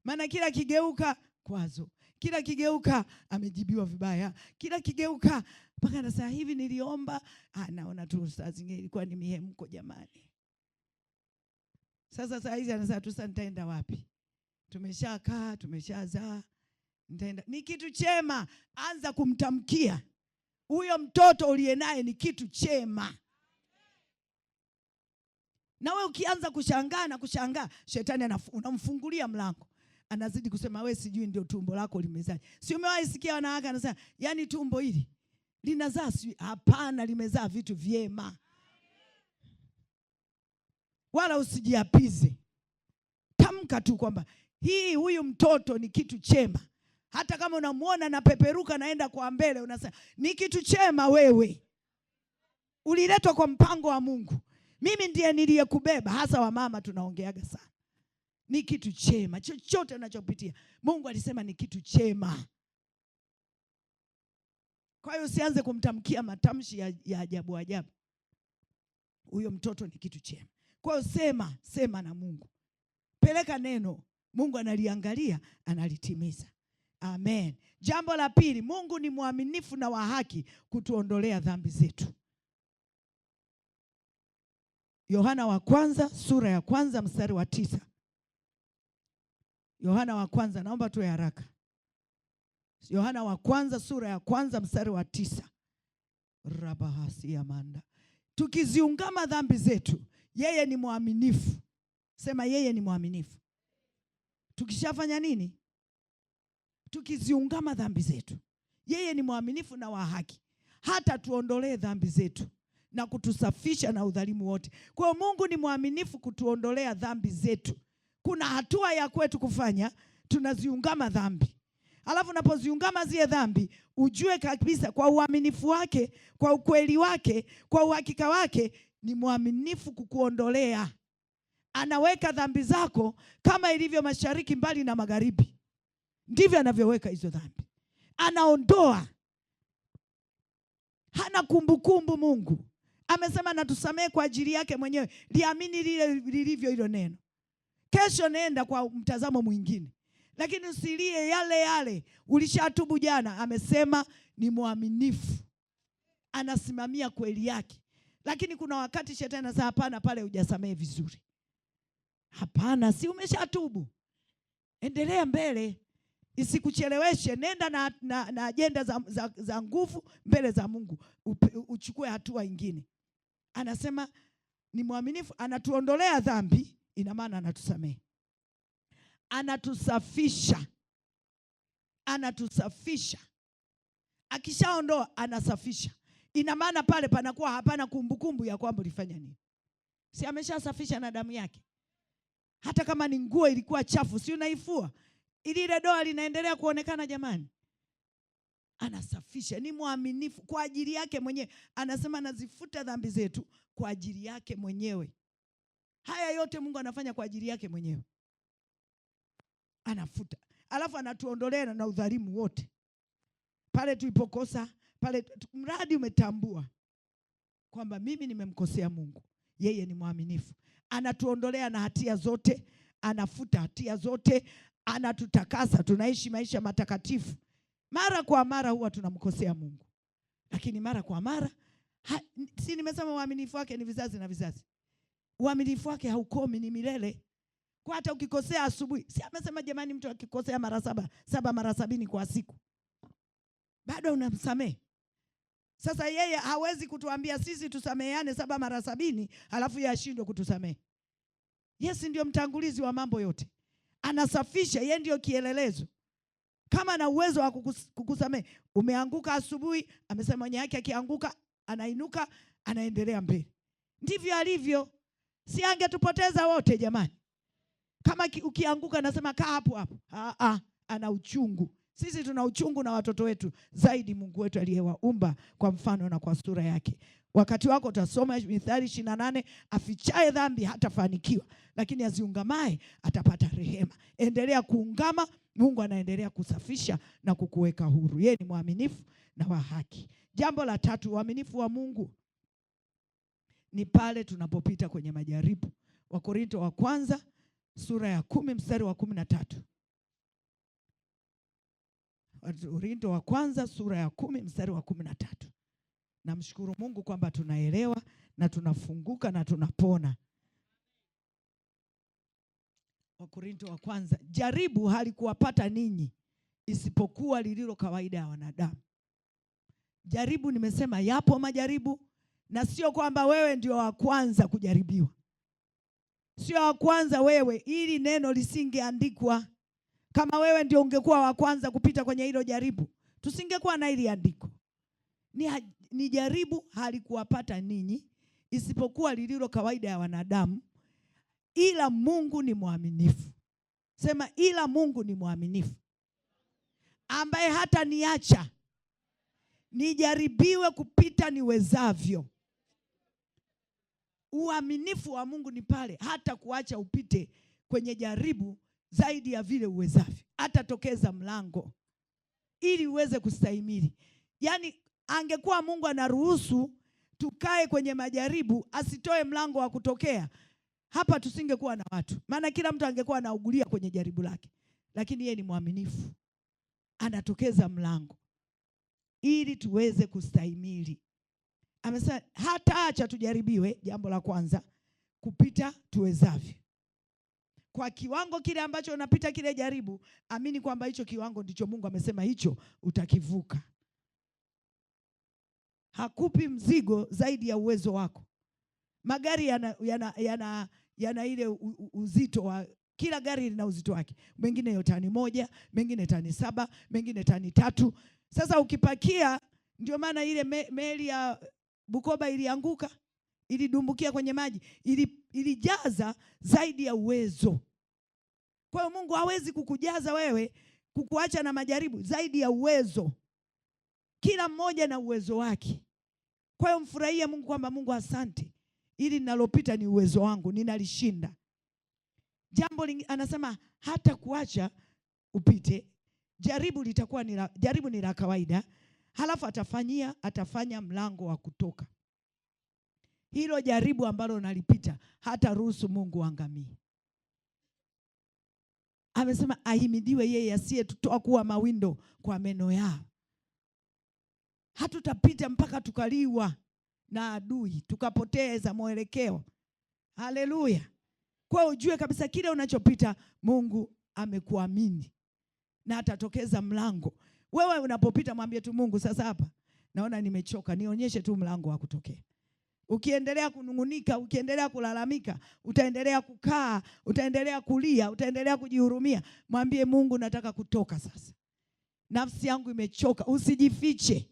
Maana kila kigeuka kwazo, kila kigeuka amejibiwa vibaya, kila kigeuka mpaka na sasa hivi niliomba, naona tu saa zingine ilikuwa ni mihemko jamani. Sasa saa hizi anasema tu sasa nitaenda wapi? Tumeshakaa, tumeshazaa, nitaenda. Ni kitu chema, anza kumtamkia. Huyo mtoto uliye naye ni kitu chema. Na wewe ukianza kushangaa, shetani unamfungulia mlango. Anazidi kusema wewe sijui ndio tumbo lako limezaa. Si umewahi sikia wanawake anasema, yaani tumbo hili linazaa sijui? Hapana, limezaa vitu vyema. Wala usijiapize. Tamka tu kwamba huyu mtoto ni kitu chema. Hata kama unamuona na peperuka naenda kwa mbele, unasema ni kitu chema wewe. Uliletwa kwa mpango wa Mungu. Mimi ndiye niliyekubeba, hasa wa mama tunaongeaga sana. Ni kitu chema. Chochote unachopitia Mungu alisema ni kitu chema. Kwa hiyo usianze kumtamkia matamshi ya ajabu. Huyo mtoto ni kitu chema. Kwa hiyo sema na Mungu. Peleka neno, Mungu analiangalia, analitimiza. Amen. Jambo la pili, Mungu ni mwaminifu na wa haki kutuondolea dhambi zetu. Yohana wa kwanza sura ya kwanza mstari wa 9. Yohana wa kwanza, naomba tuwe haraka. Yohana wa kwanza sura ya kwanza mstari wa 9. Rabahasi ya manda. Tukiziungama dhambi zetu, yeye ni mwaminifu. Sema yeye ni mwaminifu. Tukishafanya nini? Tukiziungama dhambi zetu, yeye ni mwaminifu na wa haki, hata tuondolee dhambi zetu na kutusafisha na udhalimu wote. Kwa hiyo Mungu ni mwaminifu kutuondolea dhambi zetu. Kuna hatua ya kwetu kufanya, tunaziungama dhambi. Alafu unapoziungama zile dhambi, ujue kabisa kwa uaminifu wake, kwa ukweli wake, kwa uhakika wake, ni mwaminifu kukuondolea. Anaweka dhambi zako kama ilivyo mashariki mbali na magharibi. Ndivyo anavyoweka hizo dhambi. Anaondoa. Hana kumbukumbu Mungu. Amesema natusamehe kwa ajili yake mwenyewe. Liamini lile lilivyo hilo neno. Kesho nenda kwa mtazamo mwingine. Lakini usilie yale ulishatubu jana. Amesema ni mwaminifu. Anasimamia kweli yake. Lakini kuna wakati shetani anasema hapana, pale hujasamehe vizuri. Hapana, si umeshatubu. Endelea mbele. Isikucheleweshe. Nenda na ajenda za nguvu mbele za Mungu. Uchukue hatua nyingine. Anasema ni mwaminifu, anatuondolea dhambi, ina maana anatusamehe. Anatusafisha. Akishaondoa anasafisha. Ina maana pale panakuwa hapana kumbukumbu ya kwamba ulifanya nini. Si ameshasafisha na damu yake. Hata kama ni nguo ilikuwa chafu, si unaifua, ili ile doa linaendelea kuonekana jamani. Anasafisha, ni mwaminifu kwa ajili yake mwenyewe. Anasema anazifuta dhambi zetu kwa ajili yake mwenyewe. Haya yote Mungu anafanya kwa ajili yake mwenyewe. Anafuta. Alafu anatuondolea na udhalimu wote. Pale tulipokosa, pale mradi umetambua kwamba mimi nimemkosea Mungu, yeye ni mwaminifu. Anatuondolea na hatia zote, anafuta hatia zote, anatutakasa, tunaishi maisha matakatifu. Mara kwa mara huwa tunamkosea Mungu, lakini mara kwa mara si nimesema uaminifu wake ni vizazi na vizazi. Uaminifu wake haukomi, ni milele. Kwa hata ukikosea asubuhi, si amesema jamani, mtu akikosea mara 7 mara 70 kwa siku, bado unamsamehe. Sasa yeye hawezi kutuambia sisi tusameheane 7 mara 70 halafu yeye ashindwe kutusamehe. Yesu ndio mtangulizi wa mambo yote. Anasafisha, yeye ndio kielelezo. Kama na uwezo wa kukusamehe, umeanguka asubuhi, amesema mwenye yake akianguka anainuka, anaendelea mbele. Ndivyo alivyo. Si angetupoteza wote jamani. Kama ukianguka anasema kaa hapo hapo. Ana uchungu. Sisi tuna uchungu na watoto wetu zaidi Mungu wetu aliyewaumba kwa mfano na kwa sura yake. Wakati wako utasoma Mithali 28, afichaye dhambi hatafanikiwa, lakini aziungamaye atapata rehema. Endelea kuungama, Mungu anaendelea kusafisha na kukuweka huru. Yeye ni mwaminifu na wa haki. Jambo la tatu, uaminifu wa Mungu ni pale tunapopita kwenye majaribu. Wakorintho wa kwanza sura ya 10 mstari wa 13. Wakorintho wa kwanza sura ya 10 mstari wa 13. Namshukuru Mungu kwamba tunaelewa na tunafunguka na tunapona. Wakorintho wa kwanza, jaribu halikuwapata ninyi isipokuwa lililo kawaida ya wanadamu. Jaribu, nimesema yapo majaribu, na sio kwamba wewe ndio wa kwanza kujaribiwa. Sio wa kwanza wewe, ili neno lisingeandikwa. Kama wewe ndio ungekuwa wa kwanza kupita kwenye hilo jaribu, tusingekuwa na hili andiko. Ni jaribu halikuwapata ninyi isipokuwa lililo kawaida ya wanadamu, ila Mungu ni mwaminifu. Sema, ila Mungu ni mwaminifu, ambaye hata niacha nijaribiwe kupita niwezavyo. Uaminifu wa Mungu ni pale hata kuacha upite kwenye jaribu zaidi ya vile uwezavyo. Atatokeza mlango ili uweze kustahimili. Yaani angekuwa Mungu anaruhusu tukae kwenye majaribu, asitoe mlango wa kutokea, hapa tusingekuwa na watu. Maana kila mtu angekuwa anaugulia kwenye jaribu lake. Lakini yeye ni mwaminifu. Anatokeza mlango ili tuweze kustahimili. Amesema hata acha tujaribiwe, jambo la kwanza, kupita tuwezavyo. Kwa kiwango kile ambacho unapita kile jaribu, amini kwamba hicho kiwango ndicho Mungu amesema hicho utakivuka. Hakupi mzigo zaidi ya uwezo wako. Magari yana ile uzito wa, kila gari lina uzito wake. Mengine yo tani 1, mengine tani 7, mengine tani 3. Sasa ukipakia, ndio maana ile meli ya Bukoba ilianguka, ilidumbukia kwenye maji, ilijaza zaidi ya uwezo. Kwa hiyo Mungu hawezi kukujaza wewe, kukuacha na majaribu zaidi ya uwezo. Kila mmoja na uwezo wake. Kwa hiyo mfurahie Mungu kwamba Mungu asante, ili ninalopita ni uwezo wangu, ninalishinda. Jambo lingine anasema hata kuacha upite. Jaribu litakuwa jaribu ni la kawaida, halafu atafanya mlango wa kutoka. Hilo jaribu ambalo unalipita hata ruhusu Mungu angamie. Amesema ahimidiwe yeye asiyetutoa kuwa mawindo kwa meno yao. Hatutapita mpaka tukaliwa na adui, tukapoteza mwelekeo. Haleluya. Kwa ujue kabisa kile unachopita Mungu amekuamini na atatokeza mlango. Wewe unapopita mwambie tu Mungu, sasa hapa naona nimechoka, nionyeshe tu mlango wa kutokea. Ukiendelea kunungunika, ukiendelea kulalamika, utaendelea kukaa, utaendelea kulia, utaendelea kujihurumia. Mwambie Mungu, nataka kutoka sasa. Nafsi yangu imechoka. Usijifiche.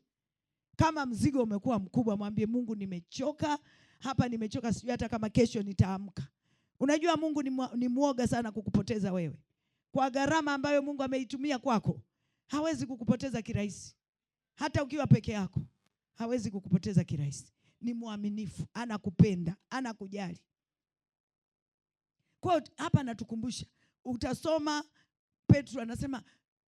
Kama mzigo umekuwa mkubwa, mwambie Mungu, nimechoka hapa, nimechoka, sijui hata kama kesho nitaamka. Unajua Mungu ni muoga sana kukupoteza wewe. Kwa gharama ambayo Mungu ameitumia kwako, hawezi kukupoteza kirahisi. Hata ukiwa peke yako, hawezi kukupoteza kirahisi. Ni mwaminifu, anakupenda, anakujali. Kwa hapa anatukumbusha, utasoma Petro anasema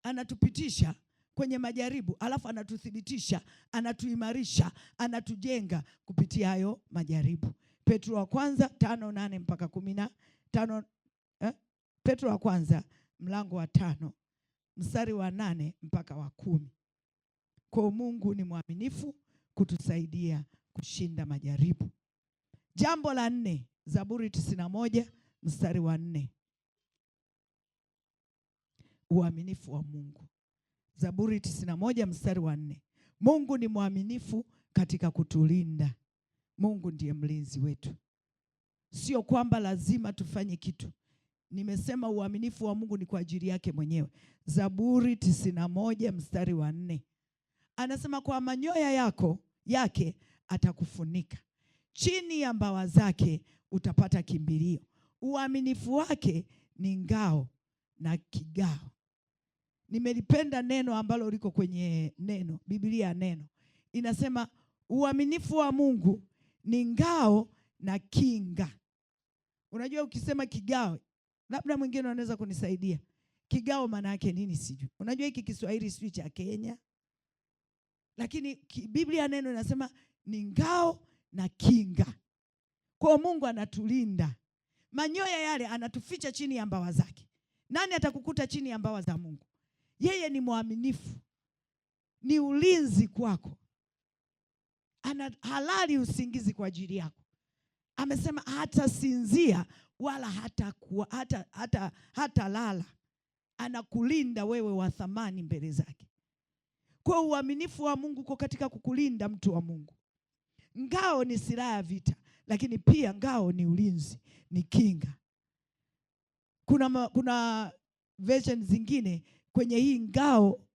anatupitisha kwenye majaribu, alafu anatuthibitisha, anatuimarisha, anatujenga kupitia hayo majaribu. Petro wa kwanza 5:8 mpaka 15. Petro wa kwanza mlango wa 5 mstari wa 8 mpaka wa 10. Kwa Mungu ni mwaminifu kutusaidia kushinda majaribu. Jambo la 4, Zaburi 91 mstari wa 4. Uaminifu wa Mungu. Zaburi 91 mstari wa 4. Mungu ni mwaminifu katika kutulinda. Mungu ndiye mlinzi wetu. Sio kwamba lazima tufanye kitu. Nimesema uaminifu wa Mungu ni kwa ajili yake mwenyewe. Zaburi 91 mstari wa 4. Anasema kwa manyoya yake atakufunika. Chini ya mbawa zake utapata kimbilio. Uaminifu wake ni ngao na kigao. Nimelipenda neno ambalo liko kwenye neno, Biblia neno. Inasema uaminifu wa Mungu ni ngao na kinga. Unajua ukisema kigao, labda mwingine anaweza kunisaidia. Kigao maana yake nini sijui. Unajua hiki Kiswahili sijui cha Kenya. Lakini Biblia neno inasema ni ngao na kinga. Kwa Mungu anatulinda. Manyoya yale anatuficha chini ya mbawa zake. Nani atakukuta chini ya mbawa za Mungu? Yeye ni mwaminifu. Ni ulinzi kwako. Ana halali usingizi kwa ajili yako. Amesema hata sinzia wala hata lala. Anakulinda wewe wa thamani mbele zake. Kwa uaminifu wa Mungu kwa katika kukulinda mtu wa Mungu. Ngao ni silaha ya lakini pia ngao ni ulinzi, ni kinga. Kuna version zingine kwenye hii ngao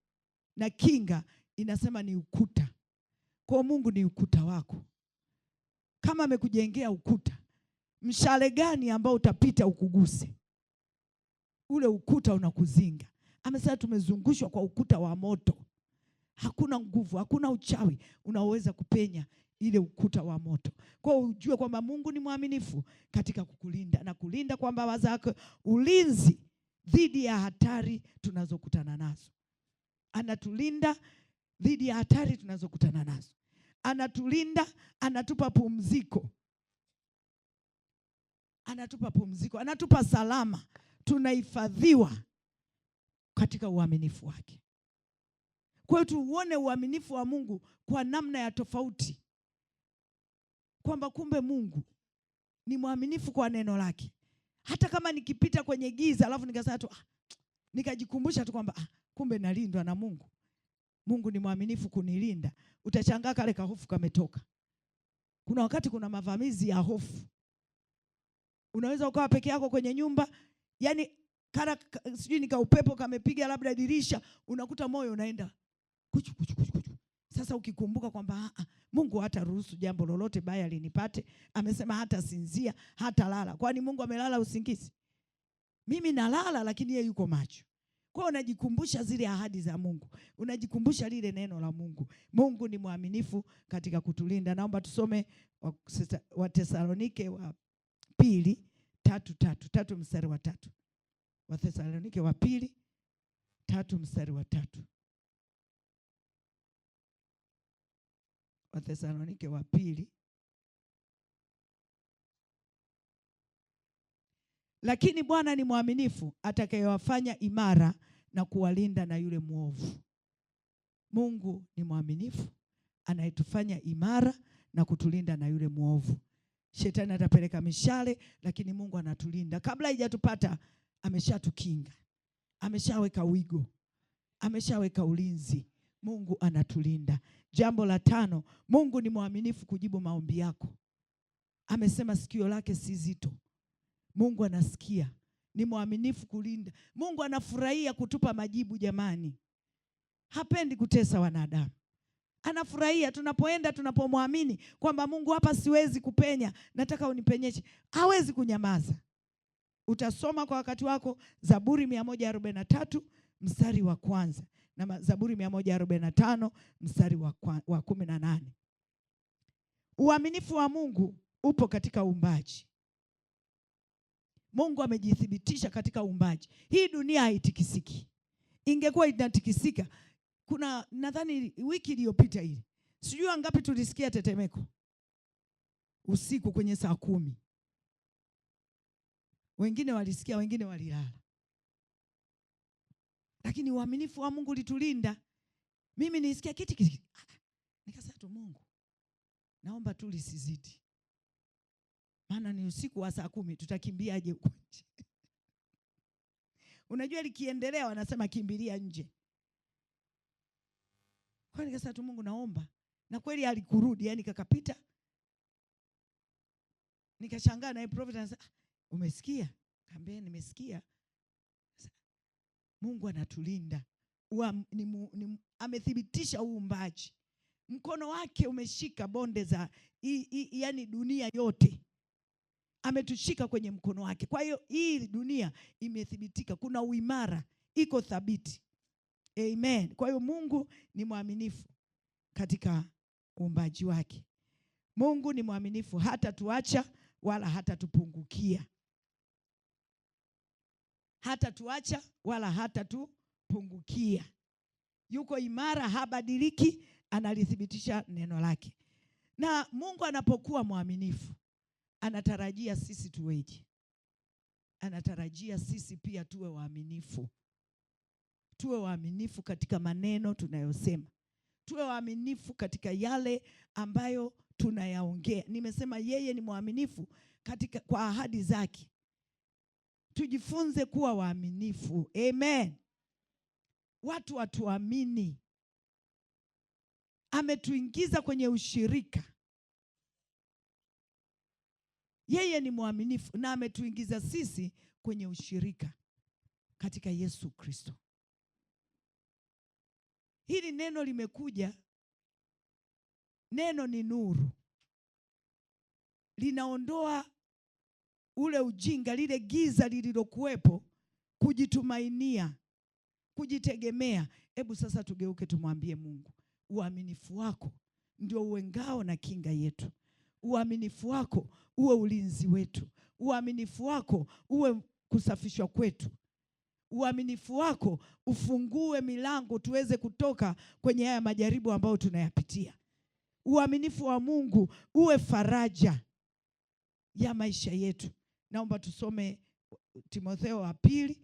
na kinga inasema ni ukuta. Kwa Mungu ni ukuta wako. Kama amekujengea ukuta, mshale gani ambao utapita ukuguse? Ule ukuta unakuzinga. Amesema tumezungushwa kwa ukuta wa moto. Hakuna nguvu, hakuna uchawi unaoweza kupenya ile ukuta wa moto. Kwa ujue kwamba Mungu ni mwaminifu katika kukulinda na kulinda kwa mbawa zake, ulinzi dhidi ya hatari tunazokutana nazo. Anatulinda dhidi ya hatari tunazokutana nazo. Anatulinda, anatupa pumziko. Anatupa pumziko, anatupa salama. Tunahifadhiwa katika uaminifu wake. Kwa hiyo tuuone uaminifu wa Mungu kwa namna ya tofauti. Kwamba kumbe Mungu ni mwaminifu kwa neno lake. Hata kama nikipita kwenye giza alafu nikasema tu nikajikumbusha tu kwamba kumbe nalindwa na Mungu. Mungu ni mwaminifu kunilinda. Utachangaa kale kahofu kametoka. Kuna wakati kuna mavamizi ya hofu. Unaweza ukawa peke yako kwenye nyumba, yani sijui nika upepo kamepiga labda dirisha, unakuta moyo unaenda kuchu. Sasa ukikumbuka kwamba Mungu hata ruhusu jambo lolote baya linipate, amesema hata sinzia, hata lala. Kwani Mungu amelala usingizi? Mimi nalala lakini yeye yuko macho. Kwa hiyo unajikumbusha zile ahadi za Mungu. Unajikumbusha lile neno la Mungu. Mungu ni mwaminifu katika kutulinda. Naomba tusome Wathesalonike wa pili 3 mstari wa 3. Wathesalonike wa pili 3 mstari wa 3. Wathesalonike wa pili. Lakini Bwana ni mwaminifu atakayewafanya imara na kuwalinda na yule mwovu. Mungu ni mwaminifu anayetufanya imara na kutulinda na yule mwovu. Shetani atapeleka mishale lakini Mungu anatulinda. Kabla haijatupata ameshatukinga. Ameshaweka wigo. Ameshaweka ulinzi. Mungu anatulinda. Jambo la 5, Mungu ni mwaminifu kujibu maombi yako. Amesema sikio lake si zito. Mungu anasikia. Ni mwaminifu kulinda. Mungu anafurahia kutupa majibu jamani. Hapendi kutesa wanadamu. Anafurahia tunapoenda tunapomwamini kwamba Mungu hapa siwezi kupenya, nataka unipenyeshe. Hawezi kunyamaza. Utasoma kwa wakati wako Zaburi 143 mstari wa kwanza na Zaburi 145 mstari wa 18. Uaminifu wa Mungu upo katika uumbaji. Mungu amejithibitisha katika uumbaji. Hii dunia haitikisiki. Ingekuwa inatikisika, kuna nadhani wiki iliyopita hii, sijui wangapi tulisikia tetemeko usiku kwenye saa 10. Wengine walisikia, wengine walilala. Lakini uaminifu wa Mungu litulinda. Mimi nisikia kiti. Nikasema tu Mungu, naomba tu lisizidi. Maana ni usiku wa saa 10, tutakimbiaje huko nje? Unajua likiendelea wanasema kimbilia nje. Kwa hiyo nikasema tu Mungu, naomba. Na kweli alikurudi, yani kakapita. Nikashangaa naye prophet anasema, umesikia? Kaambia nimesikia. Mungu anatulinda. Amethibitisha uumbaji. Mkono wake umeshika bonde za yani dunia yote. Ametushika kwenye mkono wake. Kwa hiyo hii dunia imethibitika, kuna uimara, iko thabiti. Amen. Kwa hiyo Mungu ni mwaminifu katika uumbaji wake. Mungu ni mwaminifu, hata tuacha wala hata tupungukia. Hata tuacha wala hata tupungukia. Yuko imara, habadiliki, analithibitisha neno lake. Na Mungu anapokuwa mwaminifu, anatarajia sisi tuweje? Anatarajia sisi pia tuwe waaminifu. Tuwe waaminifu katika maneno tunayosema. Tuwe waaminifu katika yale ambayo tunayaongea. Nimesema yeye ni mwaminifu katika kwa ahadi zake. Tujifunze kuwa waaminifu. Amen. Watu watuamini. Ametuingiza kwenye ushirika. Yeye ni mwaminifu na ametuingiza sisi kwenye ushirika katika Yesu Kristo. Hili neno limekuja, neno ni nuru. Linaondoa ule ujinga, lile giza lililokuwepo, kujitumainia, kujitegemea. Hebu sasa tugeuke tumwambie Mungu, uaminifu wako ndio uwe ngao na kinga yetu. Uaminifu wako uwe ulinzi wetu. Uaminifu wako uwe kusafishwa kwetu. Uaminifu wako ufungue milango tuweze kutoka kwenye haya majaribu ambayo tunayapitia. Uaminifu wa Mungu uwe faraja ya maisha yetu. Naomba tusome Timotheo wa pili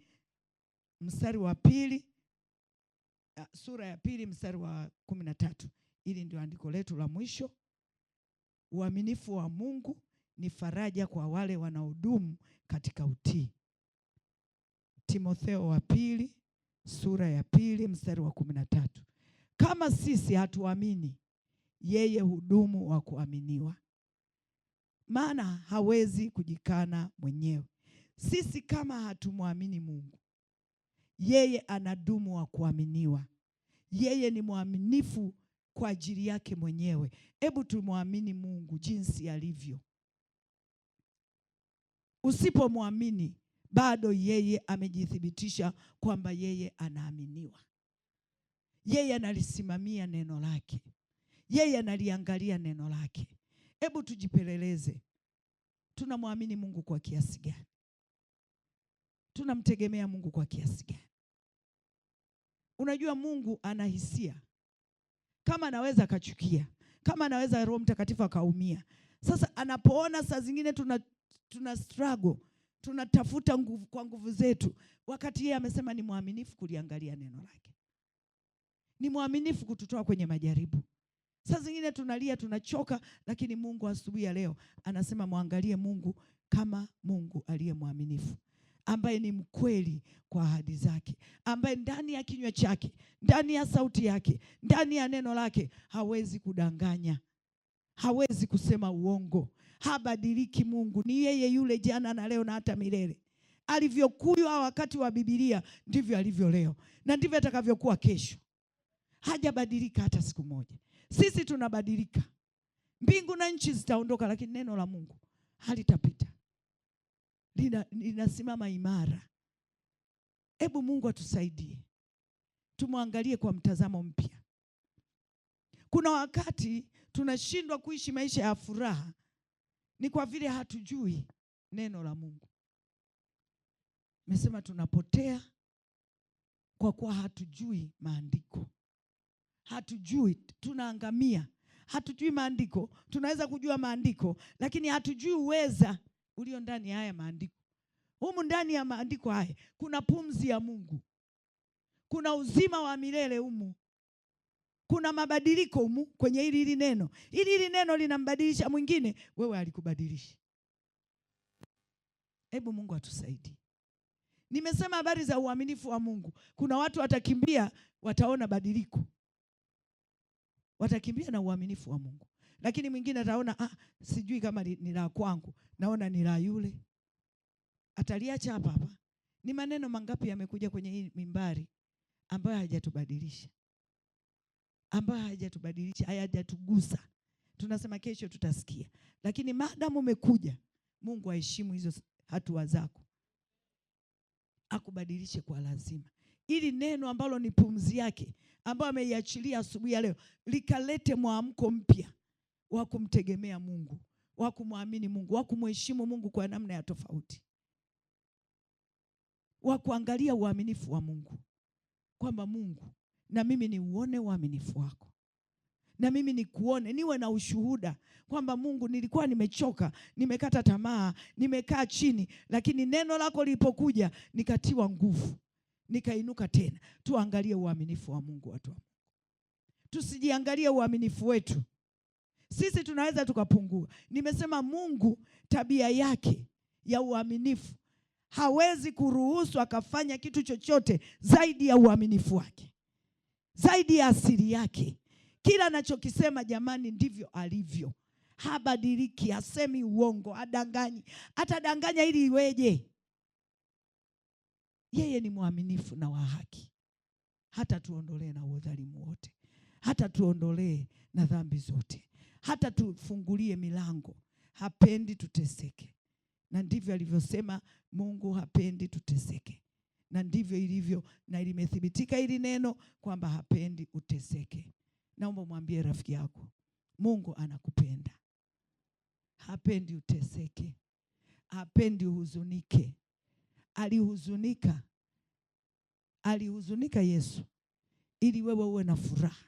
mstari wa pili, sura ya 2 mstari wa 13. Hili ndio andiko letu la mwisho. Uaminifu wa Mungu ni faraja kwa wale wanaodumu katika utii. Timotheo wa pili sura ya 2 mstari wa 13. Kama sisi hatuamini, yeye hudumu wa kuaminiwa, maana hawezi kujikana mwenyewe. Sisi kama hatumwamini Mungu, yeye anadumu wa kuaminiwa. Yeye ni mwaminifu kwa ajili yake mwenyewe. Hebu tumwamini Mungu jinsi alivyo. Usipomwamini, bado yeye amejithibitisha kwamba yeye anaaminiwa. Yeye analisimamia neno lake. Yeye analiangalia neno lake. Hebu tujipeleleze. Tunamwamini Mungu kwa kiasi gani? Tunamtegemea Mungu kwa kiasi gani? Unajua Mungu ana hisia. Kama anaweza akachukia, kama anaweza Roho Mtakatifu akaumia. Sasa anapoona saa zingine tuna struggle, tunatafuta nguvu kwa nguvu zetu, wakati yeye amesema ni mwaminifu kuliangalia neno lake. Ni mwaminifu kututoa kwenye majaribu. Saa zingine tunalia, tunachoka, lakini Mungu asubuhi ya leo anasema muangalie Mungu kama Mungu aliye mwaminifu, ambaye ni mkweli kwa ahadi zake, ambaye ndani ya kinywa chake, ndani ya sauti yake, ndani ya neno lake hawezi kudanganya, hawezi kusema uongo, habadiliki. Mungu ni yeye yule jana na leo na hata milele. Alivyokuwa wakati wa Biblia ndivyo alivyo leo na ndivyo atakavyokuwa kesho. Hajabadilika hata siku moja. Sisi tunabadilika. Mbingu na nchi zitaondoka, lakini neno la Mungu halitapita. linasimama imara. Hebu Mungu atusaidie, tumwangalie kwa mtazamo mpya. Kuna wakati tunashindwa kuishi maisha ya furaha, ni kwa vile hatujui neno la Mungu. Nimesema tunapotea kwa kuwa hatujui maandiko. Hatujui, tunaangamia. Hatujui maandiko. Tunaweza kujua maandiko, lakini hatujui uweza ulio ndani ya haya maandiko. Humu ndani ya maandiko haya kuna pumzi ya Mungu, kuna uzima wa milele humu, kuna mabadiliko humu kwenye hili neno. Hili neno linambadilisha mwingine, wewe alikubadilisha. Hebu Mungu atusaidie. Nimesema habari za uaminifu wa Mungu. Kuna watu watakimbia, wataona badiliko, watakimbia na uaminifu wa Mungu. Lakini mwingine ataona sijui kama ni la kwangu, naona ni la yule, ataliacha hapa hapa. Ni maneno mangapi yamekuja kwenye hii mimbari ambayo hayajatubadilisha, ambayo hayajatubadilisha, hayajatugusa. Tunasema kesho tutasikia, lakini maadamu umekuja, Mungu aheshimu hizo hatua zako, akubadilishe kwa lazima, ili neno ambalo ni pumzi yake ambayo ameiachilia asubuhi ya leo likalete mwamko mpya wa kumtegemea Mungu, wa kumwamini Mungu, wa kumheshimu Mungu kwa namna ya tofauti, wa kuangalia uaminifu wa Mungu, kwamba Mungu, na mimi niuone uaminifu wako, na mimi nikuone, niwe na ushuhuda kwamba Mungu, nilikuwa nimechoka, nimekata tamaa, nimekaa chini, lakini neno lako lilipokuja nikatiwa nguvu, nikainuka tena. Tuangalie uaminifu wa Mungu, watu wa Mungu. Tusijiangalie uaminifu wetu. Sisi tunaweza tukapungua. Nimesema Mungu tabia yake ya uaminifu, hawezi kuruhusu akafanya kitu chochote zaidi ya uaminifu wake, zaidi ya asili yake. Kila anachokisema jamani, ndivyo alivyo. Habadiliki, hasemi uongo, hadanganyi. Atadanganya ili iweje? Yeye ni mwaminifu na wa haki. Hata tuondolee na udhalimu wote, hata tuondolee na dhambi zote, hata tufungulie milango. Hapendi tuteseke, na ndivyo alivyosema Mungu, hapendi tuteseke, na ndivyo ilivyo, na limethibitika hili neno kwamba hapendi uteseke. Naomba mwambie rafiki yako, Mungu anakupenda. Hapendi uteseke, hapendi uhuzunike. Alihuzunika Yesu ili wewe uwe na furaha.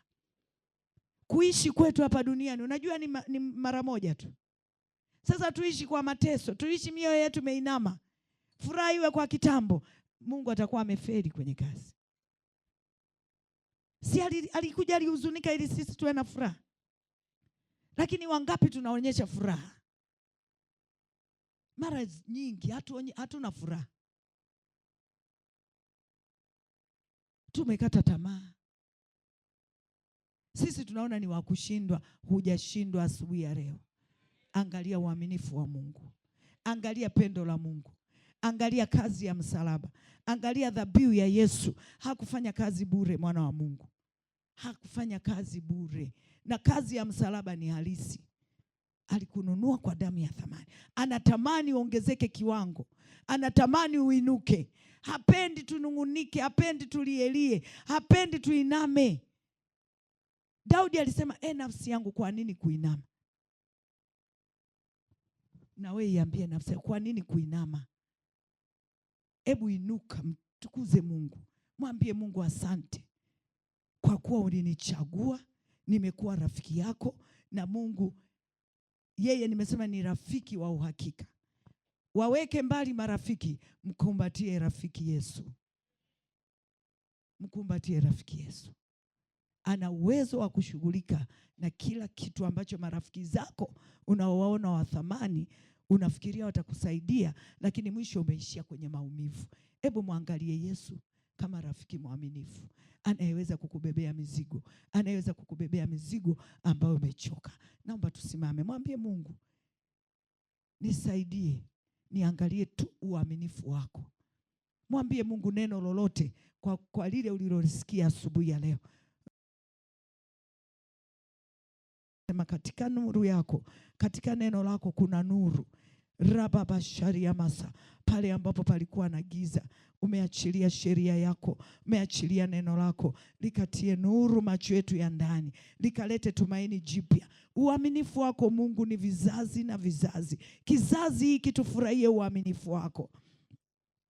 Kuishi kwetu hapa duniani unajua ni mara moja tu. Sasa tuishi kwa mateso, tuishi mioyo yetu meinama, furaha iwe kwa kitambo. Mungu atakuwa amefeli kwenye kazi. Si alikuja alihuzunika ili sisi tuwe na furaha? Lakini wangapi tunaonyesha furaha? Mara nyingi hatuna furaha. Tumekata tamaa. Sisi tunaona ni wa kushindwa. Hujashindwa asubuhi ya leo. Angalia uaminifu wa Mungu. Angalia pendo la Mungu. Angalia kazi ya msalaba. Angalia dhabihu ya Yesu. Hakufanya kazi bure mwana wa Mungu. Hakufanya kazi bure. Na kazi ya msalaba ni halisi. Alikununua kwa damu ya thamani. Anatamani uongezeke kiwango. Anatamani uinuke. Hapendi tunungunike, hapendi tulielie, hapendi tuiname. Daudi alisema, nafsi yangu kwa nini kuinama? Na wewe iambie nafsi yako, kwa nini kuinama? Hebu inuka, mtukuze Mungu. Mwambie Mungu asante kwa kuwa ulinichagua, nimekuwa rafiki yako. Na Mungu yeye nimesema ni rafiki wa uhakika. Waweke mbali marafiki, mkumbatie rafiki Yesu. Mkumbatie rafiki Yesu. Ana uwezo wa kushughulika na kila kitu ambacho marafiki zako unaowaona wa thamani unafikiria watakusaidia, lakini mwisho umeishia kwenye maumivu. Hebu muangalie Yesu kama rafiki mwaminifu, anayeweza kukubebea mizigo, anayeweza kukubebea mizigo ambayo umechoka. Naomba tusimame, mwambie Mungu, nisaidie niangalie tu uaminifu wako. Mwambie Mungu neno lolote kwa lile ulilosikia asubuhi ya leo. Sema katika nuru yako, katika neno lako kuna nuru. Rababasharia masa, pale ambapo palikuwa na giza, umeachilia sheria yako, umeachilia neno lako likatie nuru macho yetu ya ndani, likalete tumaini jipya. Uaminifu wako Mungu ni vizazi na vizazi. Kizazi hiki tufurahie uaminifu wako.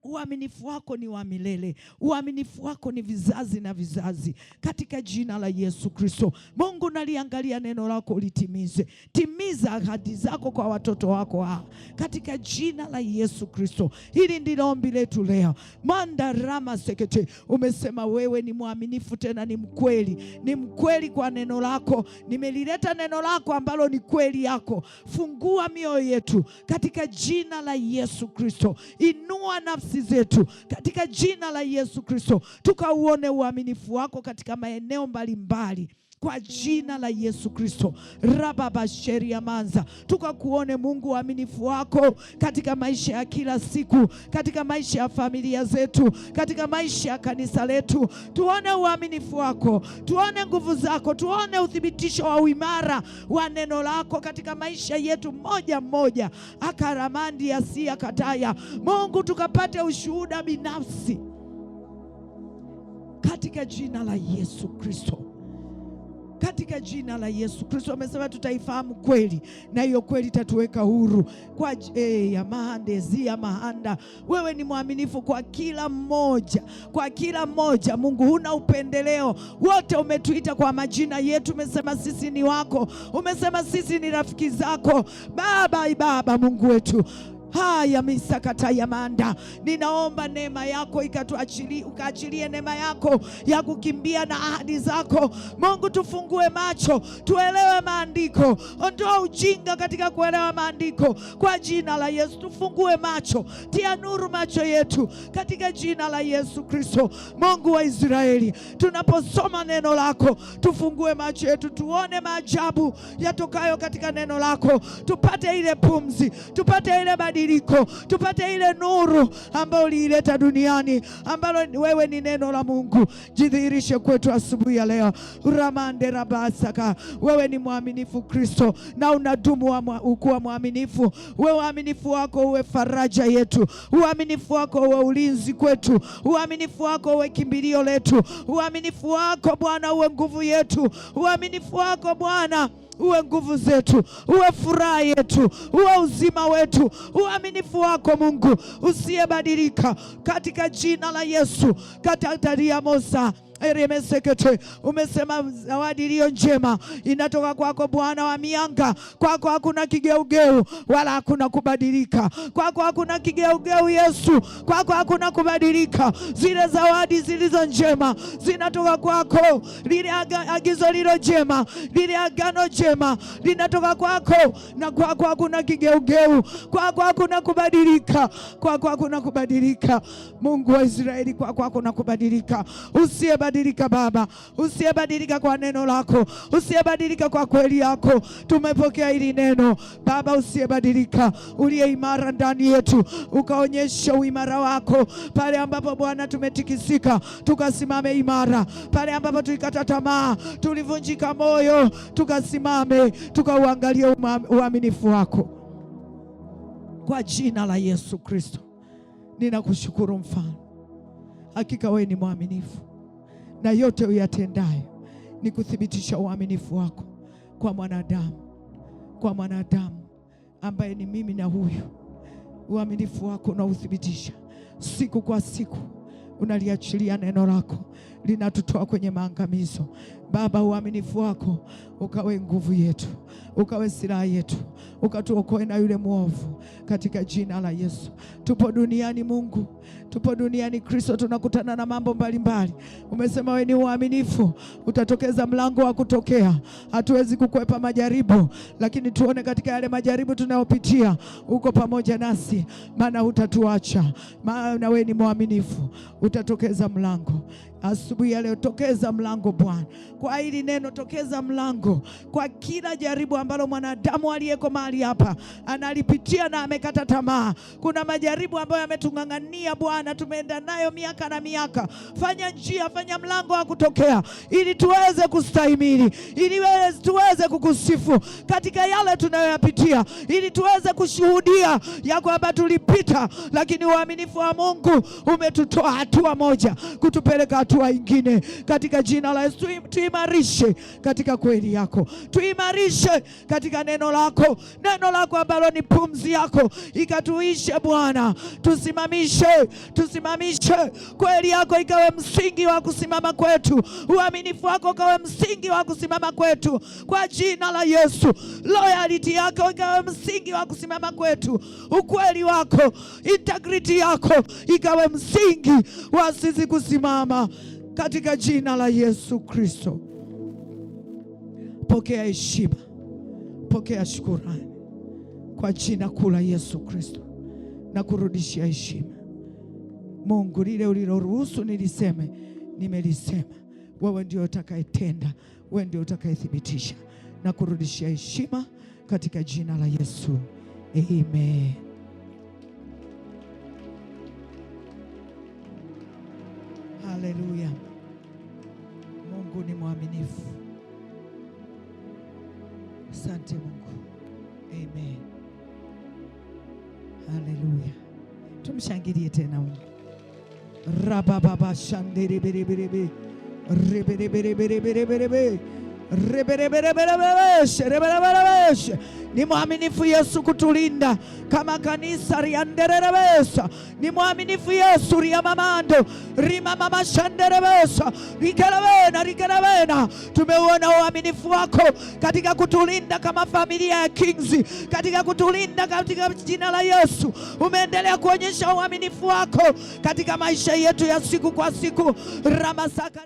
Uaminifu wako ni wa milele. Uaminifu wako ni vizazi na vizazi. Katika jina la Yesu Kristo. Mungu, naliangalia neno lako ulitimize. Timiza ahadi zako kwa watoto wako hawa. Katika jina la Yesu Kristo. Hili ndilo ombi letu leo. Manda rama sekete. Umesema wewe ni mwaminifu tena ni mkweli. Ni mkweli kwa neno lako. Nimelileta neno lako ambalo ni kweli yako. Fungua mioyo yetu. Katika jina la Yesu Kristo. Inua nafsi zetu katika jina la Yesu Kristo, tukauone uaminifu wako katika maeneo mbalimbali kwa jina la Yesu Kristo. Rababasheria manza, tukakuone Mungu uaminifu wako katika maisha ya kila siku, katika maisha ya familia zetu, katika maisha ya kanisa letu. Tuone uaminifu wako, tuone nguvu zako, tuone uthibitisho wa uimara wa neno lako katika maisha yetu moja moja. Akaramandi asia kataya Mungu, tukapate ushuhuda binafsi katika jina la Yesu Kristo. Katika jina la Yesu Kristo. Amesema tutaifahamu kweli na hiyo kweli itatuweka huru. Kwa ya mahandezi ya mahanda, wewe ni mwaminifu kwa kila mmoja, kwa kila mmoja. Mungu, huna upendeleo, wote umetuita kwa majina yetu. Umesema sisi ni wako, umesema sisi ni rafiki zako. Baba Mungu wetu, haya misakata ya manda, ninaomba neema yako ikatuachilie, ukaachilie neema yako ya kukimbia na ahadi zako. Mungu, tufungue macho, tuelewe maandiko. Ondoa ujinga katika kuelewa maandiko kwa jina la Yesu. Tufungue macho, tia nuru macho yetu katika jina la Yesu Kristo. Mungu wa Israeli, tunaposoma neno lako, tufungue macho yetu, tuone maajabu yatokayo katika neno lako, tupate ile pumzi, tupate ile badiliko, tupate ile nuru ambayo uliileta duniani, ambalo wewe ni neno la Mungu. Jidhihirishe kwetu asubuhi ya leo. Ramande rabasaka, wewe ni mwaminifu Kristo, na unadumu kuwa mwaminifu. Wewe uaminifu wako uwe faraja yetu, uaminifu wako uwe ulinzi kwetu, uaminifu wako uwe kimbilio letu, uaminifu wako Bwana uwe nguvu yetu, uaminifu wako Bwana uwe nguvu zetu, uwe furaha yetu, uwe uzima wetu. Uaminifu wako Mungu usiyebadilika katika jina la Yesu. Katataria mosa eremesekete, umesema zawadi iliyo njema inatoka kwako Bwana wa mianga. Kwako hakuna kigeugeu wala hakuna kubadilika. Kwako hakuna kigeugeu Yesu, kwako hakuna kubadilika. Zile zawadi zilizo njema zinatoka kwako. Lile agizo lilo jema, lile agano jema linatoka kwako, na kwako hakuna kigeugeu, kwako hakuna kubadilika, kwako hakuna kubadilika. Mungu wa Israeli, kwako hakuna kubadilika. Usiyebadilika Baba, usiyebadilika kwa neno lako, usiyebadilika kwa kweli yako. Tumepokea hili neno Baba, usiyebadilika, uliye imara ndani yetu, ukaonyesha uimara wako pale ambapo Bwana tumetikisika, tukasimame imara. Pale ambapo tulikata tamaa, tulivunjika moyo, tukasimame, tukauangalia uaminifu wako kwa jina la Yesu Kristo. Ninakushukuru Mfalme, hakika wewe ni mwaminifu, na yote uyatendayo ni kuthibitisha uaminifu wako kwa mwanadamu ambaye ni mimi na huyu. Uaminifu wako unauthibitisha siku kwa siku, unaliachilia neno lako linatutoa kwenye maangamizo. Baba, uaminifu wako ukawe nguvu yetu, ukawe silaha yetu, ukatuokoe na yule mwovu katika jina la Yesu. Tupo duniani Mungu, tupo duniani Kristo, tunakutana na mambo mbalimbali. Umesema wewe ni uaminifu, utatokeza mlango wa kutokea. Hatuwezi kukwepa majaribu, lakini tuone katika yale majaribu tunayopitia uko pamoja nasi, maana hutatuacha, maana wewe ni mwaminifu. Utatokeza mlango asubuhi ya leo. Tokeza mlango Bwana, kwa hili neno tokeza mlango, kwa kila jaribu ambalo mwanadamu aliyeko mahali hapa analipitia na amekata tamaa. Kuna majaribu ambayo yametungangania Bwana, tumeenda nayo miaka na miaka. Fanya njia, fanya mlango wa kutokea, ili tuweze kustahimili, ili tuweze kukusifu katika yale tunayoyapitia, ili tuweze kushuhudia ya kwamba tulipita, lakini uaminifu wa Mungu umetutoa hatua moja kutupeleka hatua ingine. Katika jina la Yesu, tuimarishe katika kweli yako, tuimarishe katika neno lako ambalo ni pumzi yako, ikatuishe Bwana. Tusimamishe kweli yako ikawe msingi wa kusimama kwetu, uaminifu wako ikawe msingi wa kusimama kwetu kwa jina la Yesu. Loyalty yako ikawe msingi wa kusimama kwetu, ukweli wako, integrity yako ikawe msingi wa sisi kusimama katika jina la Yesu Kristo. Pokea heshima, pokea shukrani kwa jina kuu la Yesu Kristo, na kurudishia heshima Mungu. Lile uliloruhusu niliseme, nimelisema. Wewe ndio utakayetenda, wewe ndio utakayethibitisha, na kurudishia heshima katika jina la Yesu. Amen. Haleluya. Mungu ni mwaminifu. Asante Mungu. Amen. Haleluya. Tumshangilie tena Mungu. Rababa shandere bere bere bere bere bere bere bere bere bere ni mwaminifu Yesu kutulinda kama kanisa rianderebesa. Ni mwaminifu Yesu riamamando rimamama shanderebesa rikarabena. Tumeuona uaminifu wako katika kutulinda kama familia ya Kings, katika kutulinda katika jina la Yesu. Umeendelea kuonyesha uaminifu wako katika maisha yetu ya siku kwa siku. Ramasaka